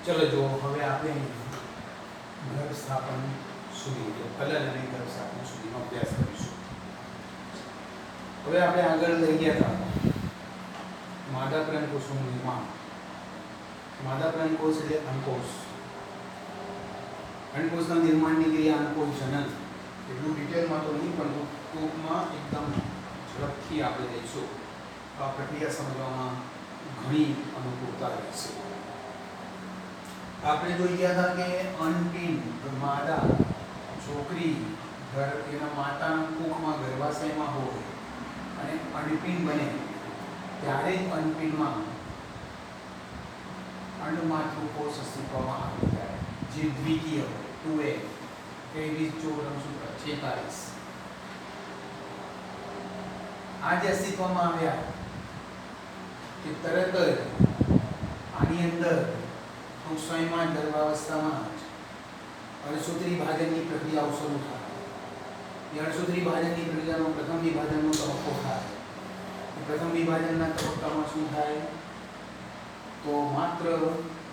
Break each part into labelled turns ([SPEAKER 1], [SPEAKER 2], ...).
[SPEAKER 1] चलो जो હવે આપણે ઘર સ્થાપન સુધી કલર અને ઘર સ્થાપન સુધીનો અભ્યાસ કરીશું. હવે આપણે આગળ લઈ ગયા હતા માદા પ્રાણકોષનું નિર્માણ. માદા પ્રાણકોષ એટલે અંકોષ. અંકોષના નિર્માણની ક્રિયા અંકોષ જનન. એટલું ડિટેલમાં તો નહીં પણ ટૂંકમાં એકદમ ઝડપથી આપણે લઈશું. આ પ્રક્રિયા સમજવામાં ઘણી અનુકૂળતા રહેશે. આપણે જોઈ ગયા હતા કે અનપિંડ માદા છોકરી એના માતાના કુખમાં ગર્ભાશયમાં હોય અને અનપિંડ બને ત્યારે જ અનપિંડમાં અંડમાતૃકોષ અસ્તિત્વમાં આવી જાય, જે દ્વિતીય હોય 2A 23 આ જે અસ્તિત્વમાં આવ્યા કે તરત જ આની અંદર ટૂંક સમયમાં ગર્ભાવસ્થામાં જ અણસૂત્રી વિભાજનની પ્રક્રિયાઓ શરૂ થાય. એ અણસૂત્રી વિભાજનની પ્રક્રિયાનો પ્રથમ વિભાજનનો તબક્કો થાય. પ્રથમ વિભાજનના તબક્કામાં શું થાય તો માત્ર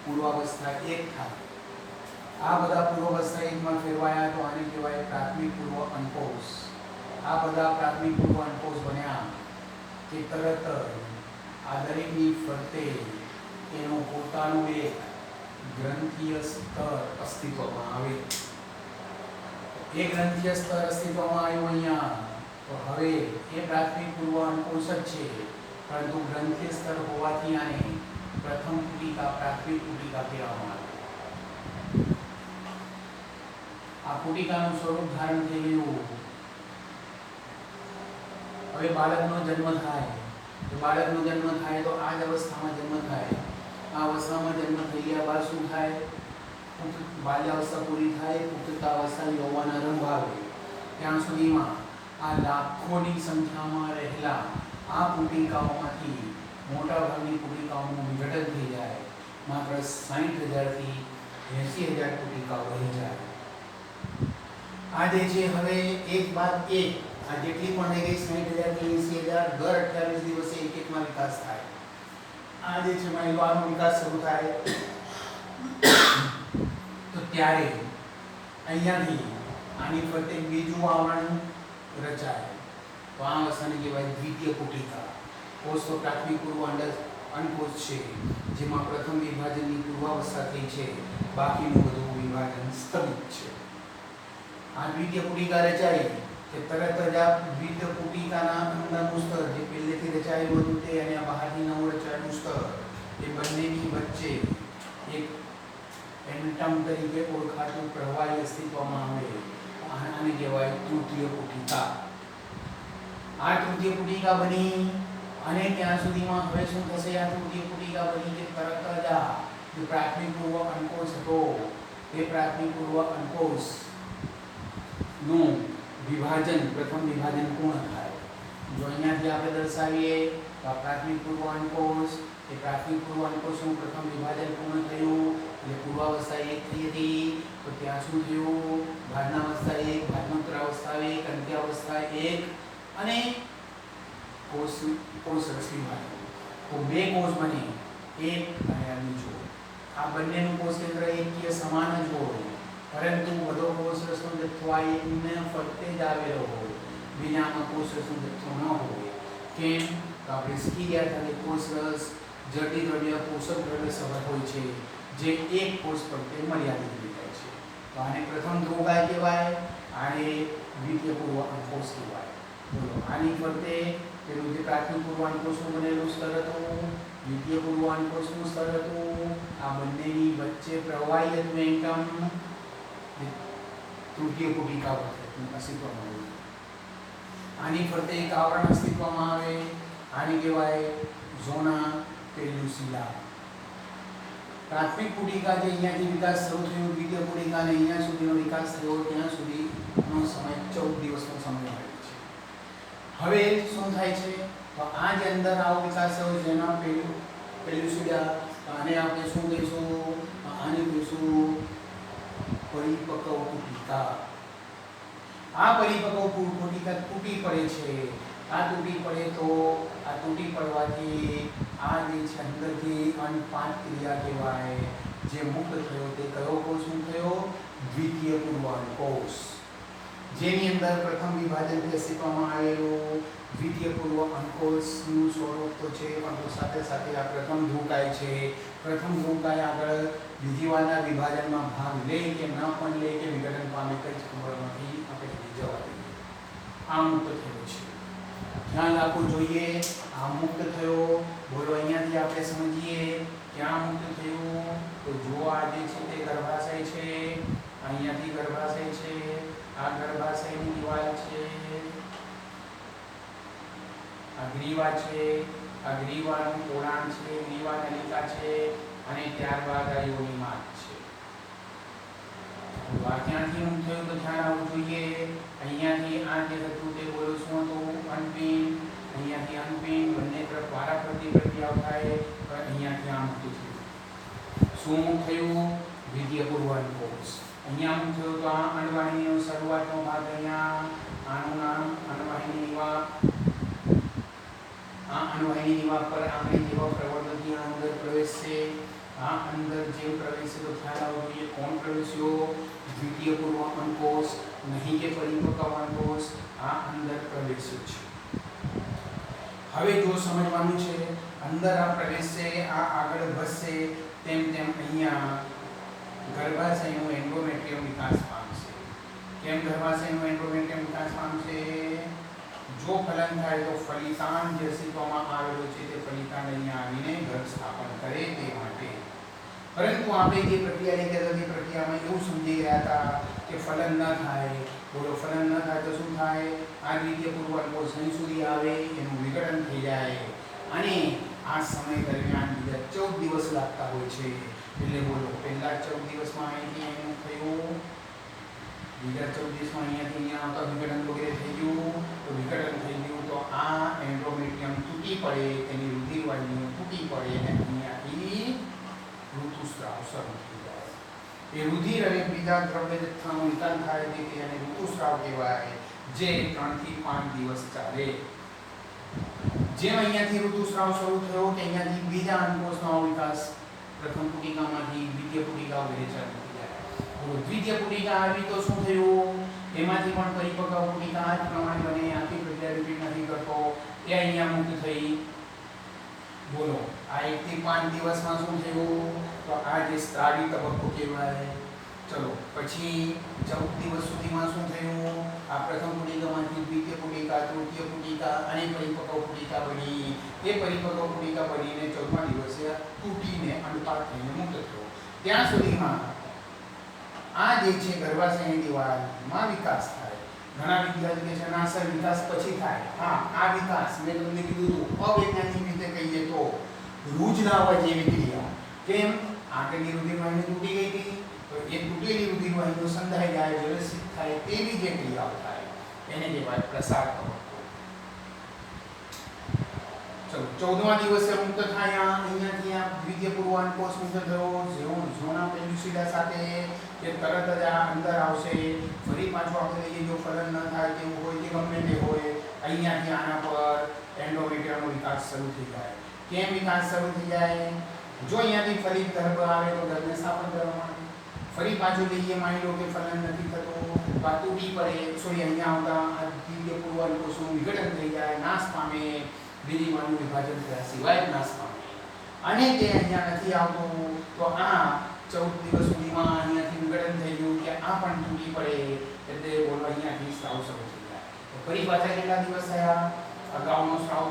[SPEAKER 1] પૂર્વાવસ્થા 1 થાય. આ બધા પૂર્વાવસ્થા 1માં ફેરવાયા તો આને કહેવાય પ્રાથમિક પૂર્વ અંકોષ. આ બધા પ્રાથમિક પૂર્વ અંકોષ બન્યા કે તરત આ દરેકની ફરતે એનો પોતાનો એક ગ્રંથીય સ્તર અસ્તિત્વમાં આવે. એ ગ્રંથીય સ્તર અસ્તિત્વમાં આવ્યો અહીંયા તો હવે એ પ્રાથમિક પૂર્વ અંકોષ જ છે, પરંતુ ગ્રંથીય સ્તર હોવાથી આને પ્રથમ પુટિકા પ્રાથમિક પુટિકા કહેવામાં આવે. આ પુટિકાનું સ્વરૂપ ધારણ થઈ ગયું. હવે બાળકનો જન્મ થાય તો આ જ અવસ્થામાં જન્મ થાય. આ અવસ્થામાં જન્મ થઈ ગયા બાદ શું થાય? બાલ્યાવસ્થા પૂરી થાય, પુખ્તાવસ્થા યૌવન આરંભ આવે. ત્યાં સુધીમાં આ લાખોની સંખ્યામાં રહેલા આ પુટિકાઓમાંથી મોટા ભાગની પુટિકાઓનું વિઘટન થઈ જાય. માત્ર 60,000 થી 80,000 પુટિકાઓ રહી જાય. આ જે છે હવે એક બાદ એક આ જેટલી પણ રહી ગઈ 60,000 થી 80,000 દર 28 દિવસે એક-એકમાં વિકાસ થાય. આ જે છે મહિલાનો વિકાસ શરૂ થાય તો ત્યારે અહીંયાથી આની ફરતે બીજું આવરણ રચાય. તો આ અવસ્થાને કહેવાય દ્વિતીય પુટિકા. કોષ તો પ્રાથમિક પૂર્વ અંડકોષ છે, જેમાં પ્રથમ વિભાજનની પૂર્વાવસ્થા થઈ છે, બાકીનું બધું વિભાજન સ્થગિત છે. આ દ્વિતીય પુટિકા રચાય કે તરત જ આ દ્વિતીય પુટિકાના અંદરનું સ્તર જે પહેલેથી રચાયેલું હતું તે અને આ બહારથી નવું રચાયેલું સ્તર એ બંનેની વચ્ચે એક એન્ટમ તરીકે ઓળખાતું પ્રવાહી અસ્તિત્વમાં આવે. આને કહેવાય તૃતીય પુટિકા. આ તૃતીય પુટિકા બની અને ત્યાં સુધીમાં હવે શું થશે? આ તૃતીય પુટિકા બની કે તરત જ આ જે પ્રાથમિક પૂર્વ અંકોષ હતો એ પ્રાથમિક પૂર્વ અંકોષ નું વિભાજન પ્રથમ વિભાજન પૂર્ણ થાય. જો અહીંયાથી આપણે દર્શાવીએ તો આ પ્રાથમિક પૂર્વ અંકોષ એ પ્રાથમિક પૂર્વ અંકોષનું પ્રથમ વિભાજન પૂર્ણ થયું એટલે પૂર્વાવસ્થા 1 થઈ હતી. તો ત્યાં શું થયું? ભાજનાવસ્થા 1, ભાજનોત્તરાવસ્થા 1, અંત્યાવસ્થા 1 અને કોષ રસ વિભાજન. તો બે કોષ બને, એક અને બીજો. આ બંનેનું કોષ કેન્દ્ર એકીય સમાન જ હોય, પરંતુ બધો કોષ રસનો જથ્થો આ એકને ફરતે જ આવેલો હોય, બીજામાં કોષ રસનો જથ્થો ન હોય. કેમ? તો આપણે શીખી ગયા હતા કે કોષ રસ જટિલ દ્રવ્ય પોષક દ્રવ્ય સભર હોય છે, જે એક કોષ ફરતે મર્યાદિત થઈ જાય છે. તો આને પ્રથમ ધ્રુવકાય કહેવાય, આને દ્વિતીય પૂર્વ અંકોષ કહેવાય. બોલો, આની ફરતે પેલું જે પ્રાથમિક પૂર્વ અંકોષનું બનેલું સ્તર હતું, દ્વિતીય પૂર્વ અંકોષનું સ્તર હતું, આ બંનેની વચ્ચે પ્રવાહી હતું એન્ટમ તૃતીય પુટિકા અસ્તિત્વમાં આવે. આની ફરતે એક આવરણ અસ્તિત્વમાં આવે, આને કહેવાય ઝોના પેલ્યુસિલા. પ્રાથમિક પુટિકા જે અહીંયાથી વિકાસ શરૂ થયો, દ્વિતીય પુટિકાને અહીંયા સુધીનો વિકાસ થયો, ત્યાં સુધીનો સમય 14 દિવસનો સમય મળે છે. હવે શું થાય છે? તો આ જે અંદર આવો વિકાસ થયો જેના પેલ્યુસિલા, આને આપણે શું કહીશું? આને કહીશું પરિપક્વ પુટિકા. આ પરિપક્વ પુટિકા તૂટી પડે છે. આ તૂટી પડે તો આ તૂટી પડવાથી આ જે છે અંદરથી અનપાત ક્રિયા કહેવાય. જે મુક્ત થયો તે કયો કોષ મુક્ત થયો? દ્વિતીય પૂર્વ કોષ, જેની અંદર પ્રથમ વિભાજનથી અસ્તિત્વમાં આવેલું દ્વિતીય પૂર્વ અંકોષનું સ્વરૂપ તો છે, પરંતુ સાથે સાથે આ પ્રથમ ધ્રુવકાય છે. પ્રથમ ધ્રુવકાય આગળ બીજી વારના વિભાજનમાં ભાગ લે કે ન પણ લે કે વિઘટન પામે કઈ જ ખબર નથી. આપણે જવા દઈએ. આ મુક્ત થયો છે, ધ્યાન રાખવું જોઈએ. આ મુક્ત થયો, બોલો અહીંયાથી આપણે સમજીએ ક્યાં મુક્ત થયું? તો જો આ જે છે તે ગર્ભાશય છે, અહીંયાથી ગર્ભાશય છે, આ ગર્ભાશયની દિવાલ છે, આ ગ્રીવા છે, આ ગ્રીવાનું પોળાણ છે, ગ્રીવા નલિકા છે, અને ત્યારબાદ આ યોની માર્ગ છે. આ ક્યાંથી મુક્ત થયું તો ધ્યાન આવવું જોઈએ. અહીંયાથી આ જે હતું તે બોલો શું હતું? અનપિંડ. અહીંયાથી અનપિંડ, બંને તરફ વારાફરતી પ્રક્રિયાઓ થાય, અહીંયાથી આ મુક્ત થયું. શું મુક્ત થયું? દ્વિતીય પૂર્વ અંકોષ. અહીંયા મુક્ત થયું તો આ અણવાહિનીનો શરૂઆતનો ભાગ અહીંયા, આનું નામ અણવાહિની નિવાપ. આ અણવાહિની નિવાપ પર આપણે જેવા પ્રવર્તનથી આ અંદર પ્રવેશશે. આ અંદર જે પ્રવેશે તો ખ્યાલ આવવો જોઈએ કોણ પ્રવેશ્યો? દ્વિતીય પૂર્વ અંકોષ, નહીં કે પરિપક્વ અંકોષ. આ અંદર પ્રવેશ્યો છે. હવે જો સમજવાનું છે, અંદર આ પ્રવેશશે, આ આગળ વધશે, તેમ તેમ અહીંયા ગર્ભાશયનું એન્ડોમેટ્રિયમ વિકાસ પામશે. કેમ ગર્ભાશયનું એન્ડોમેટ્રિયમ વિકાસ પામશે? જો ફલન થાય તો ફલિતાંડ જે અસ્તિત્વમાં આવેલો છે તે ફલિતાંડ અહીંયા આવીને ગર્ભ સ્થાપન કરે તે માટે. પરંતુ આપણે જે પ્રક્રિયા લેતા હતા તે પ્રક્રિયામાં એવું સમજી ગયા હતા કે ફલન ન થાય. બોલો ફલન ન થાય તો શું થાય? આ દ્વિતીય પૂર્વ અંકોષ અહીં સુધી આવે, એનું વિઘટન થઈ જાય, અને આ સમય દરમિયાન બીજા 14 દિવસ લાગતા હોય છે. એટલે બોલો પહેલા 14 દિવસમાં અહીંથી એનું થયું, બીજા 14 દિવસમાં અહીંયાથી અહીંયા આવતા વિઘટન વગેરે થઈ ગયું. તો વિઘટન થઈ ગયું તો આ એન્ડોમેટ્રિયમ તૂટી પડે, તેની રુધિરવાહિનીઓ તૂટી પડે, અને અહીંયાથી ઋતુસ્રાવ શરૂ થઈ જાય. એ રુધિર અને બીજા દ્રવ્ય જથ્થાનો નિકાલ થાય છે અને ઋતુસ્રાવ કહેવાય, જે 3 થી 5 દિવસ ચાલે. જેમ અહીંયાથી ઋતુસ્રાવ શરૂ થયો કે અહીંયાથી બીજા અંકોષનો વિકાસ પ્રથમ પુટિકામાંથી દ્વિતીય પુટિકા વગેરે ચાલુ થઈ જાય. દ્વિતીય પુટિકા આવી તો શું થયું? એમાંથી પણ પરિપક્વ પુટિકા આ જ પ્રમાણે બને, આખી પ્રક્રિયા રિપીટ નથી કરતો. એ અહીંયા મુક્ત થઈ. બોલો આ 1 થી 5 દિવસમાં શું થયું? તો આ જે સ્ત્રાવી તબક્કો કહેવાય. ચલો પછી 14 દિવસ સુધીમાં શું થયું? આ પ્રથમ પુટિકામાંથી દ્વિતીય પુટિકા, તૃતીય પુટિકા અને પરિપક્વ પુટિકા બની. એ પરિપક્વ પુટિકા બનીને 14મા દિવસે તૂટીને અંડપાક થઈને મુક્ત થયો. ત્યાં સુધીમાં આ જે છે ગર્ભાશયની દિવાલમાં વિકાસ થાય. ઘણા વિદ્યાર્થીઓ કહે છે ના સર વિકાસ પછી થાય. હા, આ વિકાસ મેં તમને કીધું હતું અવૈજ્ઞાનિક રીતે કહીએ તો રૂજ લાવવા જેવી ક્રિયા. કેમ? આગળની રુધિરવાહિની તૂટી ગઈ હતી, તો એ તૂટેલી રુધિરવાહિનીઓ સંધાઈ જાય, વ્યવસ્થિત થાય તેવી જે ક્રિયાઓ થાય એને કહેવાય પ્રસાર તબક્કો. ચલો 14મા દિવસે મુક્ત થાય. અહીંયાથી આ દ્વિતીય પૂર્વ અંકોષ મુક્ત થયો. ઝોના પેલ્યુસિડા સાથે કે તરત જ આ અંદર આવશે. ફરી પાછું આપણે લઈએ, જો ફલન ન થાય તેવું હોય કે ગમે તે હોય, અહીંયાથી આના પર એન્ડોમેટ્રિયમનો વિકાસ શરૂ થઈ જાય. કેમ વિકાસ શરૂ થઈ જાય? જો અહીંયાથી ફરી ગર્ભ આવે તો ગર્ભને સ્થાપન કરવા માટે. ફરી પાછું લઈએ, માની લો કે ફલન નથી થતું, તો આ તૂટી પડે, સોરી અહીંયા આવતા આ દ્વિતીય પૂર્વ અંકોષનું વિઘટન થઈ જાય, નાશ પામે, બીજી વારનું વિભાજન થયા સિવાય નાશ પામે. અને તે અહીંયા નથી આવતું તો આ 14 દિવસ સુધીમાં અહીંયાથી વિઘટન થઈ ગયું કે આ પણ તૂટી પડે, એટલે બોલો અહીંયાથી સ્ત્રાવ શરૂ થઈ જાય. તો ફરી પાછા કેટલા દિવસ થયા? અગાઉનો સ્ત્રાવ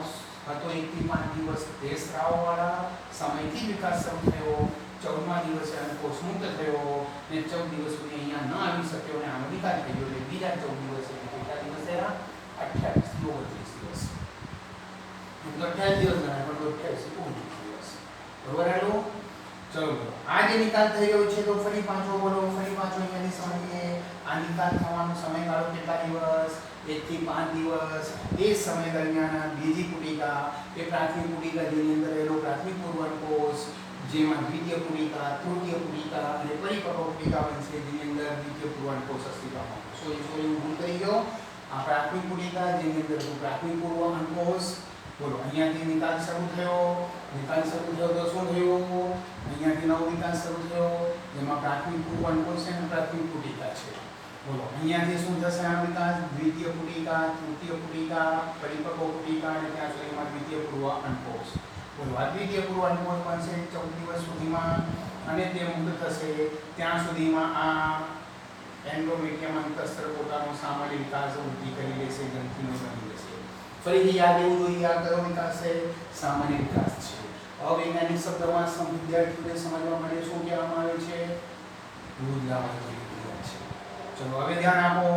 [SPEAKER 1] હતો 1 થી 5 દિવસ, તે સ્ત્રાવવાળા સમયથી વિકાસ શરૂ થયો. 14મા દિવસે અંકોષ મુક્ત થયો ને 14 દિવસ સુધી અહીંયા ન આવી શક્યો અને આનો વિકાસ થઈ ગયો. એટલે બીજા 14 દિવસે કેટલા દિવસ થયા? 28 થી 29 દિવસ. 28 દિવસ ગણાય પણ 28 થી 29 દિવસ. બરોબર આલો? ચલો આ જે નિકાલ થઈ રહ્યો છે તો ફરી પાછો બોલો, ફરી પાછો અહીંયાથી સમજીએ. આ નિકાલ થવાનો સમયગાળો કેટલા દિવસ? 1 થી 5 દિવસ. એ સમય દરમિયાન બીજી પુટિકા કે પ્રાથમિક પુટિકા જેની અંદર રહેલો પ્રાથમિક પૂર્વ અંકોષ, જેમાં દ્વિતીય પુટિકા, તૃતીય પુટિકા અને પરિપક્વ પુટિકા બનશે, જેની અંદર દ્વિતીય પૂર્વ અંકોષ અસ્તિત્વમાં આવશે. સોરી હું ભૂલ કરી ગયો. આ પ્રાથમિક પુટિકા જેની અંદર પ્રાથમિક પૂર્વ અંકોષ બોલો અહીંયાથી નિકાલ શરૂ થયો તો શું થયું? અહીંયાથી નવો વિકાસ શરૂ થયો જેમાં પ્રાથમિક પૂર્વ અંકોશ છે અને પ્રાથમિક પુટિકા છે. બોલો અહીંયાથી શું થશે આ વિકાસ? દ્વિતીય પુટિકા, તૃતીય પુટિકા, પરિપક્વ પુટિકા અને ત્યાં સુધીમાં દ્વિતીય પૂર્વ અંકોશ. બોલો આ દ્વિતીય પૂર્વ અંકોશ બનશે 14 દિવસ સુધીમાં અને તે મુક્ત થશે ત્યાં સુધીમાં આ એન્ડોમેટ્રિયમ અંતસ્તર પોતાનો સામાન્ય વિકાસ વૃદ્ધિ કરી લેશે, ગ્રંથિનો બની લેશે. ફરીથી યાદ એવું જોઈએ આ કયો વિકાસ છે? સામાન્ય વિકાસ છે. અવૈજ્ઞાનિક શબ્દમાં વિદ્યાર્થીઓને સમજવા માટે શું કહેવામાં આવે છે? દૂધ લાવવાની ક્રિયા છે. ચલો હવે ધ્યાન આપો.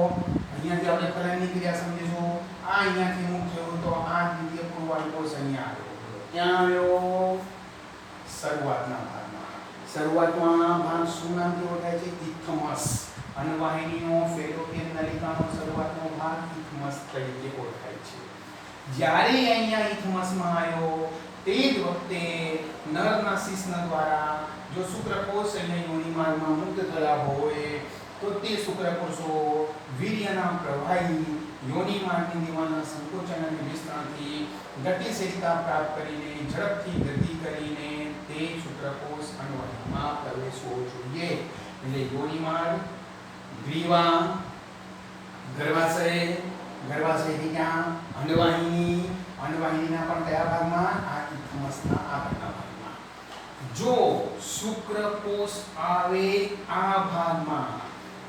[SPEAKER 1] અહીંયાથી આપણે ફલનની ક્રિયા સમજીશું. આ અહીંયાથી મુક્ત થયું તો આ દ્વિતીય પૂર્વ અંકોશ અહીંયા આવ્યો. ક્યાં આવ્યો? શરૂઆતના ભાગમાં. શરૂઆતમાં ભાગ શું નામથી ઓળખાય છે? ઇથમસ. અન્નવાહિનીનો ફેલોપિયન નલિકાનો શરૂઆતનો ભાગ ઇથમસ તરીકે ઓળખાય છે. જ્યારે અહીંયા ઇથમસમાં આવ્યો તે જ વખતે નરના શિશ્ન દ્વારા જો શુક્રકોષ અહીંયા યોનિમાર્ગમાં મુક્ત થયા હોય તો તે શુક્રકોષો વીર્યના પ્રવાહી યોનિમાર્ગની દિવાલના સંકોચન અને વિસ્તરણથી ગતિશીલતા પ્રાપ્ત કરીને ઝડપથી ગતિ કરીને તે શુક્રકોષ અન્નવાહિનીમાં પ્રવેશવો જોઈએ. એટલે યોનિમાર્ગ, ગ્રીવા, ગર્ભાશયથી ક્યાં? અંડવાહિનીના પણ કયા ભાગમાં? આ ઇથમસના આગળના ભાગમાં. જો શુક્રકોષ આવે આ ભાગમાં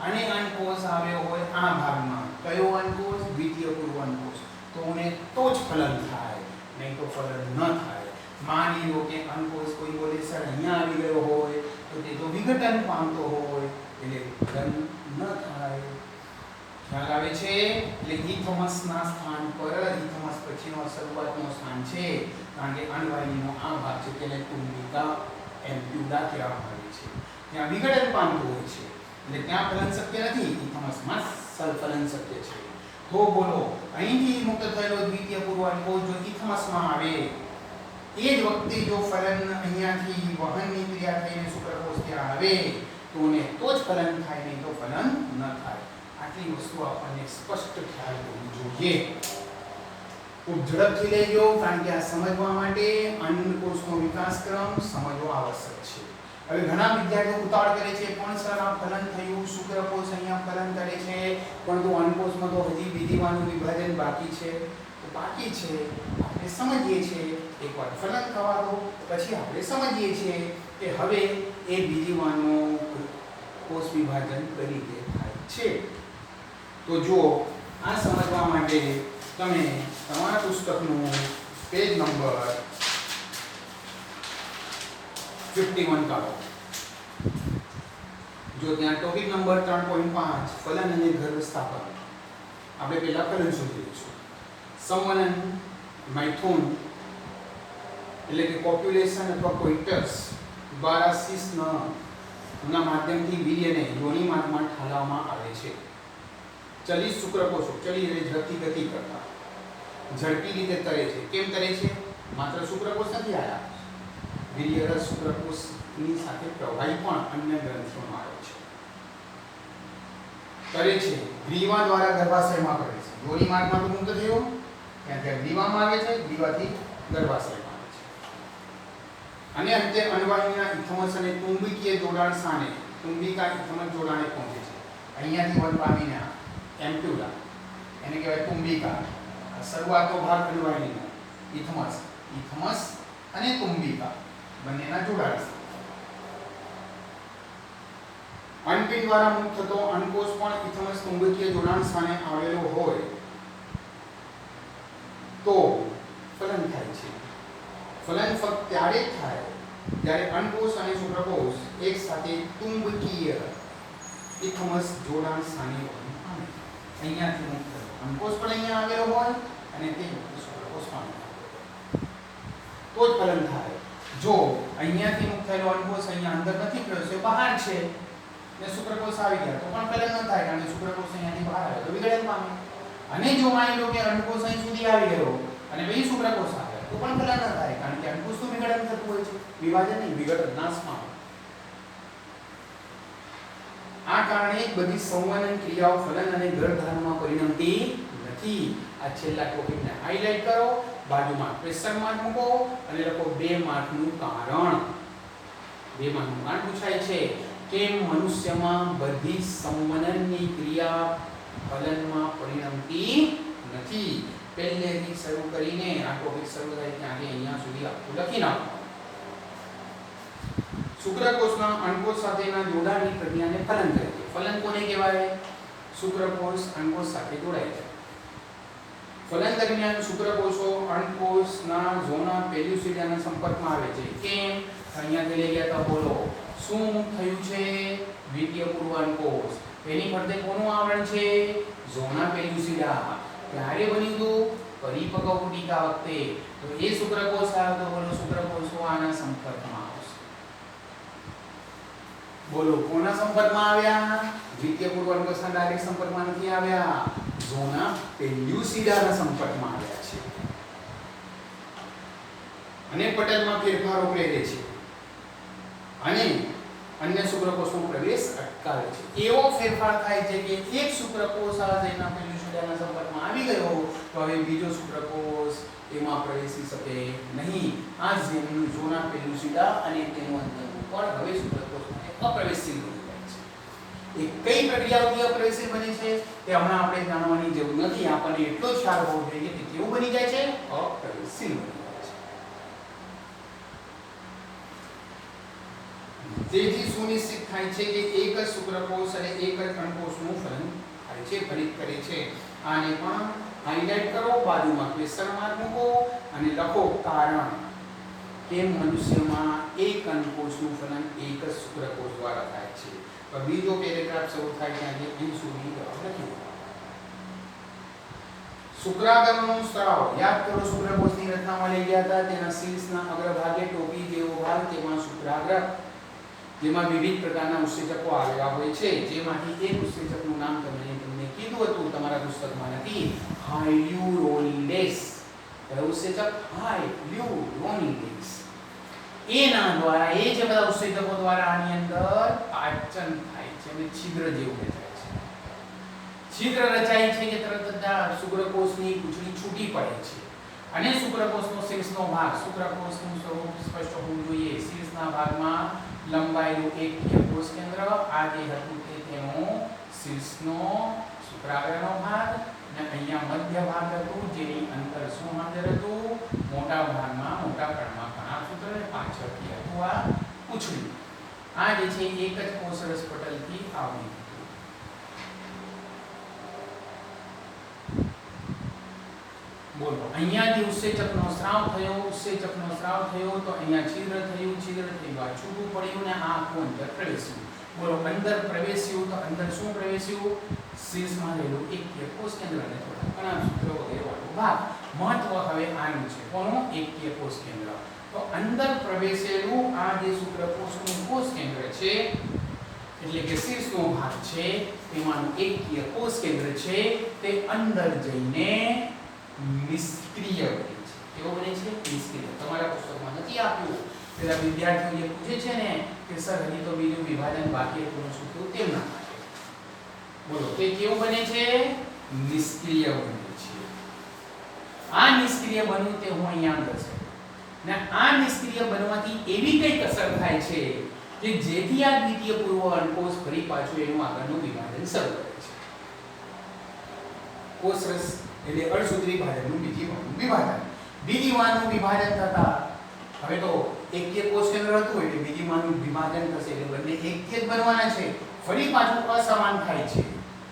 [SPEAKER 1] અને અંડકોષ આવ્યો હોય આ ભાગમાં, કયો અંડકોષ? દ્વિતીય પૂર્વ અંડકોષ, તો જ ફલન થાય, નહીં તો ફલન ન થાય. માની લો કે અંડકોષ કોઈ બોલે સર અહીંયા આવી ગયો હોય તો તે તો વિઘટન પામતો હોય એટલે ફલન ન થાય. ખ્યાલ આવે છે? એટલે ઇથમસના સ્થાન પર ઇથમસ પછીનો શરૂઆતનો સ્થાન છે કારણ કે અંડવાહિનીનો આ ભાગ છે તેને તુંબિકા એમ્પ્યુલા કહેવામાં આવે છે. ત્યાં વિઘટન પામતું હોય છે એટલે ત્યાં ફલન શક્ય નથી, ઇથમસમાં ફલન શક્ય છે. તો બોલો અહીંથી મુક્ત થયેલો દ્વિતીય પૂર્વ અંકોષ જો ઇથમસમાં આવે એ જ વખતે જો ફલન અહીંયાથી વહનની ક્રિયા થઈને શુક્રકોષ ત્યાં આવે તો જ ફલન થાય, નહીં તો ફલન ન થાય. આટલી વસ્તુ આપણને સ્પષ્ટ ખ્યાલ હોવી જોઈએ. ખૂબ ઝડપથી લેજો કારણ કે આ સમજવા માટે અંડકોષનો વિકાસક્રમ સમજવો આવશ્યક છે. હવે ઘણા વિદ્યાર્થીઓ ઉતાવળ કરે છે પણ સર આ ફલન થયું, શુક્રકોષ અહીંયા ફલન કરે છે પરંતુ અંડકોષમાં તો હજી બીજીવાનું વિભાજન બાકી છે. તો બાકી છે આપણે સમજીએ છીએ, એકવાર ફલન થવા દો પછી આપણે સમજીએ છીએ કે હવે એ બીજીવાનું કોષ વિભાજન કઈ રીતે થાય છે. તો જો આ સમજવા માટે તમે તમારા પુસ્તકનું પેજ નંબર 51 કાઢો. જો ત્યાં ટોપિક નંબર 3.5 ફલન અને ગર્ભસ્થાપન. આપણે પહેલા ફલન શોધી લઈશું. સંવનન, મૈથુન એટલે કે કોપ્યુલેશન અથવા કોઇટસ દ્વારા શિશ્નના માધ્યમથી વીર્યને યોનિમાર્ગમાં ઠાલવવામાં આવે છે. ચલિત શુક્રકોષો ચલી એટલે ઝડપી ગતિ કરતા ઝડપી રીતે તરે છે. કેમ તરે છે? માત્ર શુક્રકોષ નથી આવ્યા, વીર્યરસ શુક્રકોષની સાથે પ્રવાહી પણ અન્ય ગ્રંથિઓનો આવે છે. તરે છે. ગ્રીવા દ્વારા ગર્ભાશયમાં કરે છે. યોનિમાર્ગમાં તો મુક્ત થયો ત્યાંથી ગ્રીવામાં આવે છે, ગ્રીવાથી ગર્ભાશયમાં આવે છે અને અંતે અન્નવાહિનીના ઇથમસ અને તુંબકીય જોડાણ સ્થાને તુંબિકા ઇથમસ જોડાણે પહોંચે છે. અહીંયાથી વન પામીને એમ્પ્યુલા એને કહેવાય તુંબિકા. શરૂઆતનો ભાગ અન્નવાહિનીનો ઇથમસ અને તુંબિકા બંનેના જોડાણ. અન્નપિંડ દ્વારા મુક્ત થતો અંડકોષ પણ ઇથમસ તુંબકીય જોડાણ સ્થાને આવેલો હોય તો ફલન થાય છે. ફલન ફક્ત ત્યારે જ થાય જ્યારે અંડકોષ અને શુક્રકોષ એક સાથે તુંબકીય ઇથમસ જોડાણ સ્થાને આવે. અહીંયાથી મુક્ત થતો અંડકોષ પણ અહીંયા આવેલો હોય અને તે શુક્રકોષ પણ તો જ ફલન થાય. જો અહીંયાથી મુક્ત થયેલો અંડકોષ અહીંયા અંદર નથી પ્રવેશ્યો, બહાર છે ને શુક્રકોષ આવી ગયા તો પણ ફલન ન થાય કારણ કે શુક્રકોષ અહીંયાથી બહાર આવે તો વિઘટન પામે. અને જો માની લો કે અંડકોષ અહીં સુધી આવી ગયો અને પછી શુક્રકોષ આવે તો પણ ફલન ન થાય કારણ કે અંડકોષ તો વિઘટન થતું હોય છે, વિભાજન નહીં, વિઘટન, નાશ પામે. આ કારણે બધી સંવનન ક્રિયાઓ ફલન અને ગર્ભધારણમાં પરિણમતી નથી. નથી. આ છેલ્લા ટોપિકને હાઇલાઇટ કરો, બાજુમાં ક્વેશ્ચન માર્ક મૂકો અને લખો 2 માર્કનું કારણ. 2 માર્કનું કારણ પૂછાય છે કેમ મનુષ્યમાં બધી સંવનનની ક્રિયા ફલનમાં પરિણમતી નથી. પહેલેથી શરૂ કરીને આ ટોપિક શરૂ થાય ત્યાંથી અહીંયા સુધી આખું લખી નાખો. શુક્રકોષના અંડકોષ સાથેના જોડાણની પ્રક્રિયાને ફલન કહે છે. ફલન કોને કહેવાય? શુક્રકોષ અંડકોષ સાથે જોડાય છે. ફલન દરમિયાન શુક્રકોષો અંડકોષના ઝોના પેલ્યુસિડાના સંપર્કમાં આવે છે. કેમ? અહીંયાથી લઈ ગયા તો બોલો શું થયું છે? દ્વિતીય પૂર્વ અંડકોષ, એની ફરતે કોનું આવરણ છે? ઝોના પેલ્યુસિડા. ક્યારે બન્યું હતું? પરિપક્વ ગુટિકા વખતે. તો એ શુક્રકોષ આવ્યો તો બોલો શુક્રકોષો આના સંપર્કમાં આવશે. બોલો કોના સંપર્કમાં આવ્યા? દ્વિતીય પૂર્વ અંડકોષના ડાયરેક્ટ સંપર્કમાં નથી આવ્યા, ઝોના પેલ્યુસિડાના સંપર્કમાં આવ્યા છે અને પટલમાં ફેરફારો પ્રેરે છે અને અન્ય શુક્રકોષનો પ્રવેશ અટકાવે છે. એવો ફેરફાર થાય છે કે એક શુક્રકોષ આ ઝોના પેલ્યુસિડાના સંપર્કમાં આવી ગયો તો હવે બીજો શુક્રકોષ એમાં પ્રવેશી શકે નહીં. આ ઝોના પેલ્યુસિડા અને તેનું અંતરનું પણ હવે શુક્રકોષ માટે અપ્રવેશશીલ બની જાય છે. એ કઈ પ્રક્રિયાઓથી અપ્રવેશશીલ બને છે તે હમણાં આપણે જાણવાની જરૂર નથી. આપણને એટલો જ ખ્યાલ હોવો જોઈએ કે કેવું બની જાય છે? અપ્રવેશશીલ બની જાય છે. તેથી સુનિશ્ચિત થાય છે કે એક જ શુક્રકોષ અને એક જ અંડકોષનું ફલન થાય છે, ફલિત કરે છે. આને પણ હાઇલાઇટ કરો, બાજુમાં ક્વેશ્ચન માર્ક મૂકો અને લખો કારણ કેમ મનુષ્યમાં એક અંડકોષનું ફલન એક જ શુક્રકોષ દ્વારા થાય છે. તો બીજો પેરેગ્રાફ શરૂ થાય ત્યાંથી અહીં સુધી જવાબ લખી દો. શુક્રાગરનો સ્ત્રાવ યાદ કરો. શુક્રકોષની રચનામાં લઈ ગયા હતા. તેના શીર્ષના અગ્રભાગે ટોપી જેવો ભાગ, તેમાં શુક્રાગ્ર, જેમાં વિવિધ પ્રકારના ઉત્સેચકો આવેલા હોય છે. જેમાંથી એક ઉત્સેચકનું નામ તમને કીધું હતું, તમારા પુસ્તકમાં નથી, હાયલ્યુરોનિડેસ. કયું ઉત્સેચક? હાયલ્યુરોનિડેસ. એના દ્વારા એ જે બધા ઉત્સેચકો દ્વારા આની અંદર પાચન થાય છે અને છિદ્ર જેવું રચાય છે. છિદ્ર રચાય છે કે તરત જ શુક્રકોષની પૂંછડી છૂટી પડે છે અને શુક્રકોષનો શીર્ષનો ભાગ, શુક્રકોષનું સ્વરૂપ સ્પષ્ટ હોવું જોઈએ. શીર્ષના ભાગમાં લંબાયેલું એક કોષ કેન્દ્ર, આ જે હતું તે તેનો શીર્ષનો શુક્રાગ્રનો ભાગ અને અહીંયા મધ્ય ભાગ હતું જેની અંદર શું હાજર હતું? મોટા ભાગમાં મોટા કણમાં કણાસૂત્ર અને પાછળથી હતું આ પૂંછડી. આ જે છે એક જ કોષરસ પટલથી આવરી હતું. બોલો અહીંયાથી ઉત્સેચકનો સ્ત્રાવ થયો, ઉત્સેચકનો સ્ત્રાવ થયો તો અહીંયા છિદ્ર થયું, છિદ્ર થયું આ છૂટું પડ્યું ને આ આખું અંદર પ્રવેશ્યું. બોલો અંદર પ્રવેશ્યું તો અંદર શું પ્રવેશ્યું? શીર્ષમાં રહેલું એક કોષ કેન્દ્ર અને થોડા કણાસૂત્ર વગેરે વાળો ભાગ. મહત્વ હવે આનું છે. કોનું? એકકીય કોષ કેન્દ્ર. તો અંદર પ્રવેશેલું આ જે શુક્રકોષનું કોષ કેન્દ્ર છે એટલે કે શીર્ષનો ભાગ છે તેમાંનું એકકીય કોષ કેન્દ્ર છે તે અંદર જઈને નિષ્ક્રિય બને છે. કેવો બને છે? નિષ્ક્રિય. તમારા પુસ્તકમાં નથી આપ્યું. પેલા વિદ્યાર્થીઓ જે પૂછે છે ને કે સર હજી તો બીજું વિભાજન બાકી હતું શું થયું તેમના માટે. બોલો તે કેવું બને છે? નિષ્ક્રિય બને છે. આ નિષ્ક્રિય બન્યું તે હું અહીંયા અંદર છે ને આ નિષ્ક્રિય બનવાથી એવી કઈ અસર થાય છે કે જેથી આ દ્વિતીય પૂર્વ અંડકોષ ફરી પાછું એનું આગળનું વિભાજન શરૂ કરે છે. કોષરસ એટલે અળસૂત્રી ભાજનનું બીજી વાનનું વિભાજન થતા હવે તો એકકીય કોષ કેન્દ્ર હતું એટલે બીજી વાનનું વિભાજન થશે એટલે બંને એકકીય જ બનવાના છે. ફરી પાછું અસમાન થાય છે.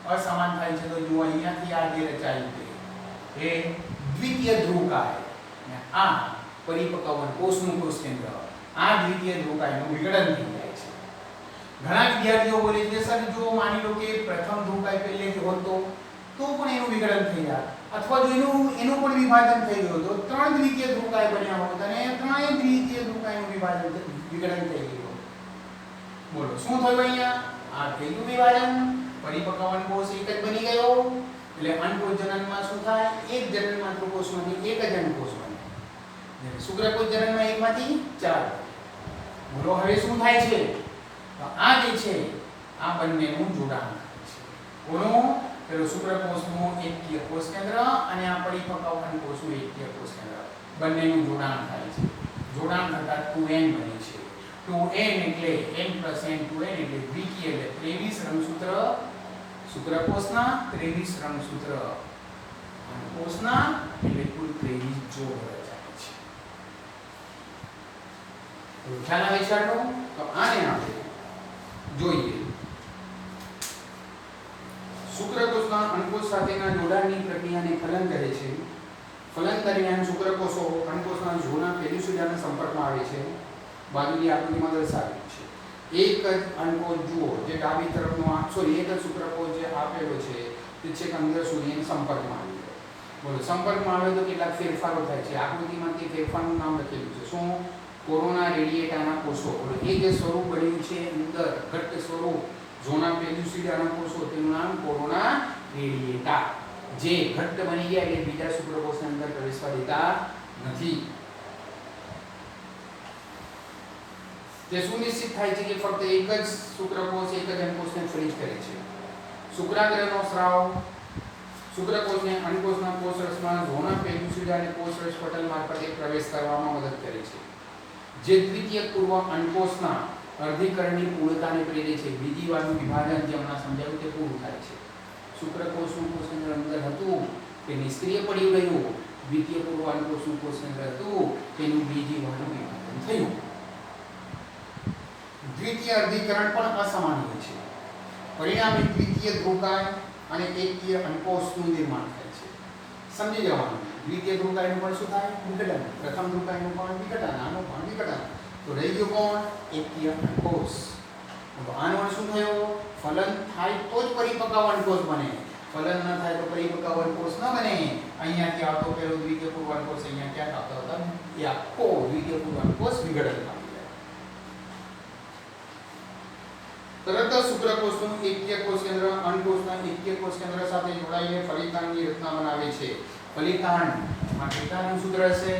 [SPEAKER 1] અસમાન થાય છે તો જુઓ અહીંયાથી આ જે રચાયું છે એ દ્વિતીય ધ્રુવકાય અને આ પરિપક્વ કોષનું કોષ કેન્દ્ર, આ દ્વિતીય ધ્રુવકાયનું વિઘટન થઈ જાય છે. ઘણા વિદ્યાર્થીઓ બોલે છે સર જો માની લો કે પ્રથમ ધ્રુવકાય પહેલેથી હોત તો પણ એનું વિઘટન થઈ જાય અથવા જો એનું પણ વિભાજન થઈ ગયું તો ત્રણ દ્વિતીય ધ્રુવકાય બન્યા હોત અને ત્રણેય દ્વિતીય ધ્રુવકાયનું વિઘટન થઈ ગયું. બોલો શું થયું અહીંયા? આ થયું વિભાજન, પરિપક્વ અંડકોષ એક જ બની ગયો એટલે અંડકોષ જનનમાં શું થાય? એક જનન માતૃકોષમાંથી એક જ અંડકોષ બને. શુક્રકોષ જનનમાં એકમાંથી 4. બોલો હવે શું થાય છે? તો આ જે છે આ બંનેનું જોડાણ થાય છે. કોનું? પેલો શુક્રકોષનું એકકીય કોષ કેન્દ્ર અને આ પરિપક્વ અંડકોષનું એકકીય કોષ કેન્દ્ર બંનેનું જોડાણ થાય છે. જોડાણ થતા 2n બને છે. 2n એટલે n + n 2n એટલે દ્વિકીય એટલે 23 રંગસૂત્ર શુક્રકોષના, 23 રંગસૂત્ર અંડકોષના એટલે કુલ 23 જોડ રચાય છે. તો ખ્યાલ આવે છે આટલો? તો આને આપણે જોઈએ. શુક્રકોષના અંડકોષ સાથેના જોડાણની પ્રક્રિયાને ફલન કહે છે. ફલન દરમિયાન શુક્રકોષો અંડકોષના ઝોના પેલ્યુસિડાના સંપર્કમાં આવે છે. બાજુની આકૃતિમાં દર્શાવેલ છે. એક જ અંડકોષ જુઓ જે ડાબી તરફનો એક જ શુક્રકોષ જે આપેલો છે તે છેક અંદર સુધી એના સંપર્કમાં આવી જાય. બોલો, સંપર્કમાં આવે તો કેટલાક ફેરફારો થાય છે. આકૃતિમાં તે ફેરફારનું નામ લખેલું છે. શું? કોરોના રેડિયેટાના કોષો. બોલો, એ જે સ્વરૂપ બન્યું છે અંદર ઘટ્ટ સ્વરૂપ ઝોના પેલ્યુસિડાના કોષો તેનું નામ કોરોના રેડિયેટા. જે ઘટ્ટ બની ગયા એટલે બીજા શુક્રકોષની અંદર પ્રવેશવા દેતા નથી. તે સુનિશ્ચિત થાય છે કે ફક્ત એક જ શુક્રકોષ એક જ અંડકોષને ફલિત કરે છે. શુક્રાગ્રહનો સ્રાવ શુક્રકોષને અંડકોષના કોષરસમાં ઝોના પેલ્યુસિડા અને કોષરસ પટલ મારફતે પ્રવેશ કરવામાં મદદ કરે છે. જે દ્વિતીય પૂર્વ અંડકોષના અર્ધીકરણની પૂર્ણતાને પ્રેરે છે. બીજી વારનું વિભાજન જે હમણાં સમજાવ્યું તે પૂરું થાય છે. શુક્રકોષનું કોષકેન્દ્ર અંદર હતું તે નિષ્ક્રિય પડી ગયું. દ્વિતીય પૂર્વ અંડકોષનું કોષકેન્દ્ર હતું તેનું બીજી વારનું વિભાજન થયું. દ્વિતીય અર્ધીકરણ પણ અસમાન હોય છે. પરિણામે દ્વિતીય ધ્રુવકાય અને એકકીય અંડકોષનું નિર્માણ થાય છે. સમજી જવાનું. દ્વિતીય ધ્રુવકાયનું પણ શું થાય? વિઘટન. પ્રથમ ધ્રુવકાયનું પણ વિઘટન, આનું પણ વિઘટન. તો રહી ગયો કોણ? એકકીય અંડકોષ. તો આનો શું થયો? ફલન થાય તો જ પરિપક્વ અંડકોષ બને. ફલન ન થાય તો પરિપક્વ અંડકોષ ન બને. અહીંયાથી આવતો પેલો દ્વિતીય પૂર્વ અંડકોષ અહીંયા ક્યાં આવતો હતો? એ આખો દ્વિતીય પૂર્વ અંડકોષ વિઘટન પામે. તરત જ શુક્રકોષનું એકકીય કોષ કેન્દ્ર અંડકોષના એકકીય કોષ કેન્દ્ર સાથે જોડાઈને ફલિતાંડની રચના બનાવે છે. ફલિતાંડ માં કેટલાનું સૂત્ર હશે?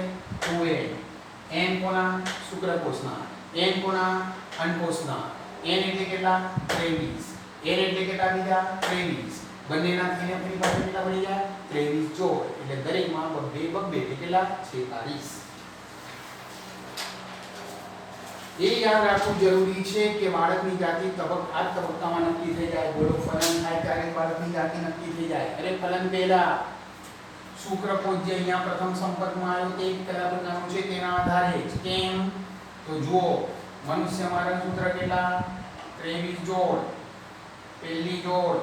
[SPEAKER 1] 2n. n કોના? શુક્રકોષના. n કોના? અંડકોષના. n એટલે કેટલા? 23. n એટલે કેટલા બીજા? 23. બંનેના થઈને ફરી પાછા કેટલા બની જાય? 23 જોડ. એટલે દરેકમાં 2 2 એટલે કેટલા? 46. એ યાદ રાખવું જરૂરી છે કે બાળકની જાતિ આ તબક્કામાં નક્કી થઈ જાય. બોલો, ફલન થાય ત્યારે બાળકની જાતિ નક્કી થઈ જાય. અરે ફલન પહેલા શુક્રકોષ જે અહીંયા પ્રથમ સંપર્કમાં આવ્યો તે કયા પ્રકારનો છે તેના આધારે જ. કેમ? તો જુઓ, મનુષ્યમાં રંગસૂત્ર કેટલા? 23 જોડ. પહેલી જોડ,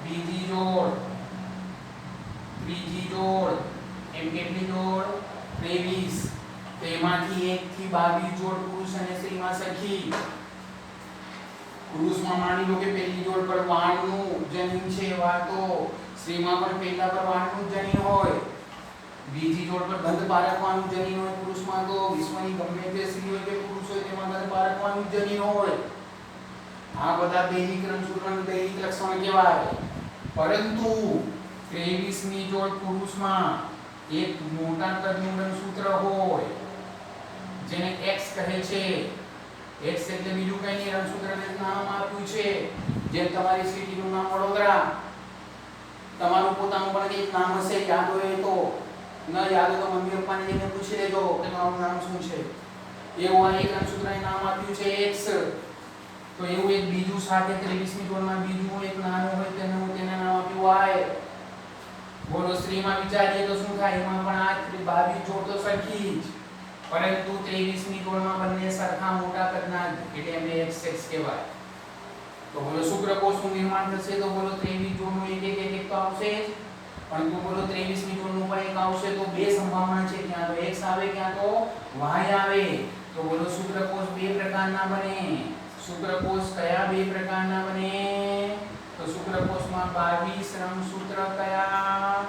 [SPEAKER 1] બીજી જોડ, ત્રીજી જોડ, એમ કેટલી જોડ? 23. તેમાંથી 1 થી 22 જોડ પુરુષ અને સ્ત્રીમાં સરખી. પુરુષમાં માની લો કે પહેલી જોડ પર વાણનું જનીન છે, વાતો સ્ત્રીમાં પણ પહેલા પર વાણનું જનીન હોય. બીજી જોડ પર ગંધ પારખવાનું જનીન હોય. પુરુષમાં તો વિશ્વની ગમે તે સ્ત્રી હોય કે પુરુષ હોય તેમાં ગંધ પારખવાનું જનીન હોય. આ બધા દૈહિક રંગસૂત્રોના દૈહિક લક્ષણ કહેવાય. પરંતુ 23મી જોડ પુરુષમાં એક મોટા કદનું રંગસૂત્ર હોય જેને X કહે છે. X એટલે બીજું કંઈ નહીં, રંગસૂત્રને નામ આપ્યું છે. જેમ તમારી સિટીનું નામ વડોદરા, તમારું પોતાનું પણ એક નામ હશે, યાદ હોય તો. ન યાદ હોય તો મમ્મી પપ્પાને જઈને પૂછી લેજો કે તમારું નામ શું છે. એવું આ એક રંગસૂત્રને નામ આપ્યું છે X. તો એવું એક બીજું સાથે 23મી જોડમાં બીજું એક નાનું હોય તેને નામ આપ્યું Y. બોલો, સ્ત્રીમાં વિચારીએ તો શું થાય? એમાં પણ આ 22 જોડ તો સરખી જ, પરંતુ 23મી જોડમાં બંને સરખા મોટા કદના એટલે એમને XX કહેવાય. તો બોલો, શુક્રકોષનું નિર્માણ થશે તો બોલો 23 જોડનું એક તો આવશે જ, પરંતુ બોલો 23મી જોડનું પણ એક આવશે. તો બે સંભાવના છે, ક્યાં તો X આવે ક્યાં તો Y આવે. તો બોલો, શુક્રકોષ બે પ્રકારના બને. શુક્રકોષ કયા બે પ્રકારના બને? તો શુક્રકોષમાં 22 રંગસૂત્ર કયા?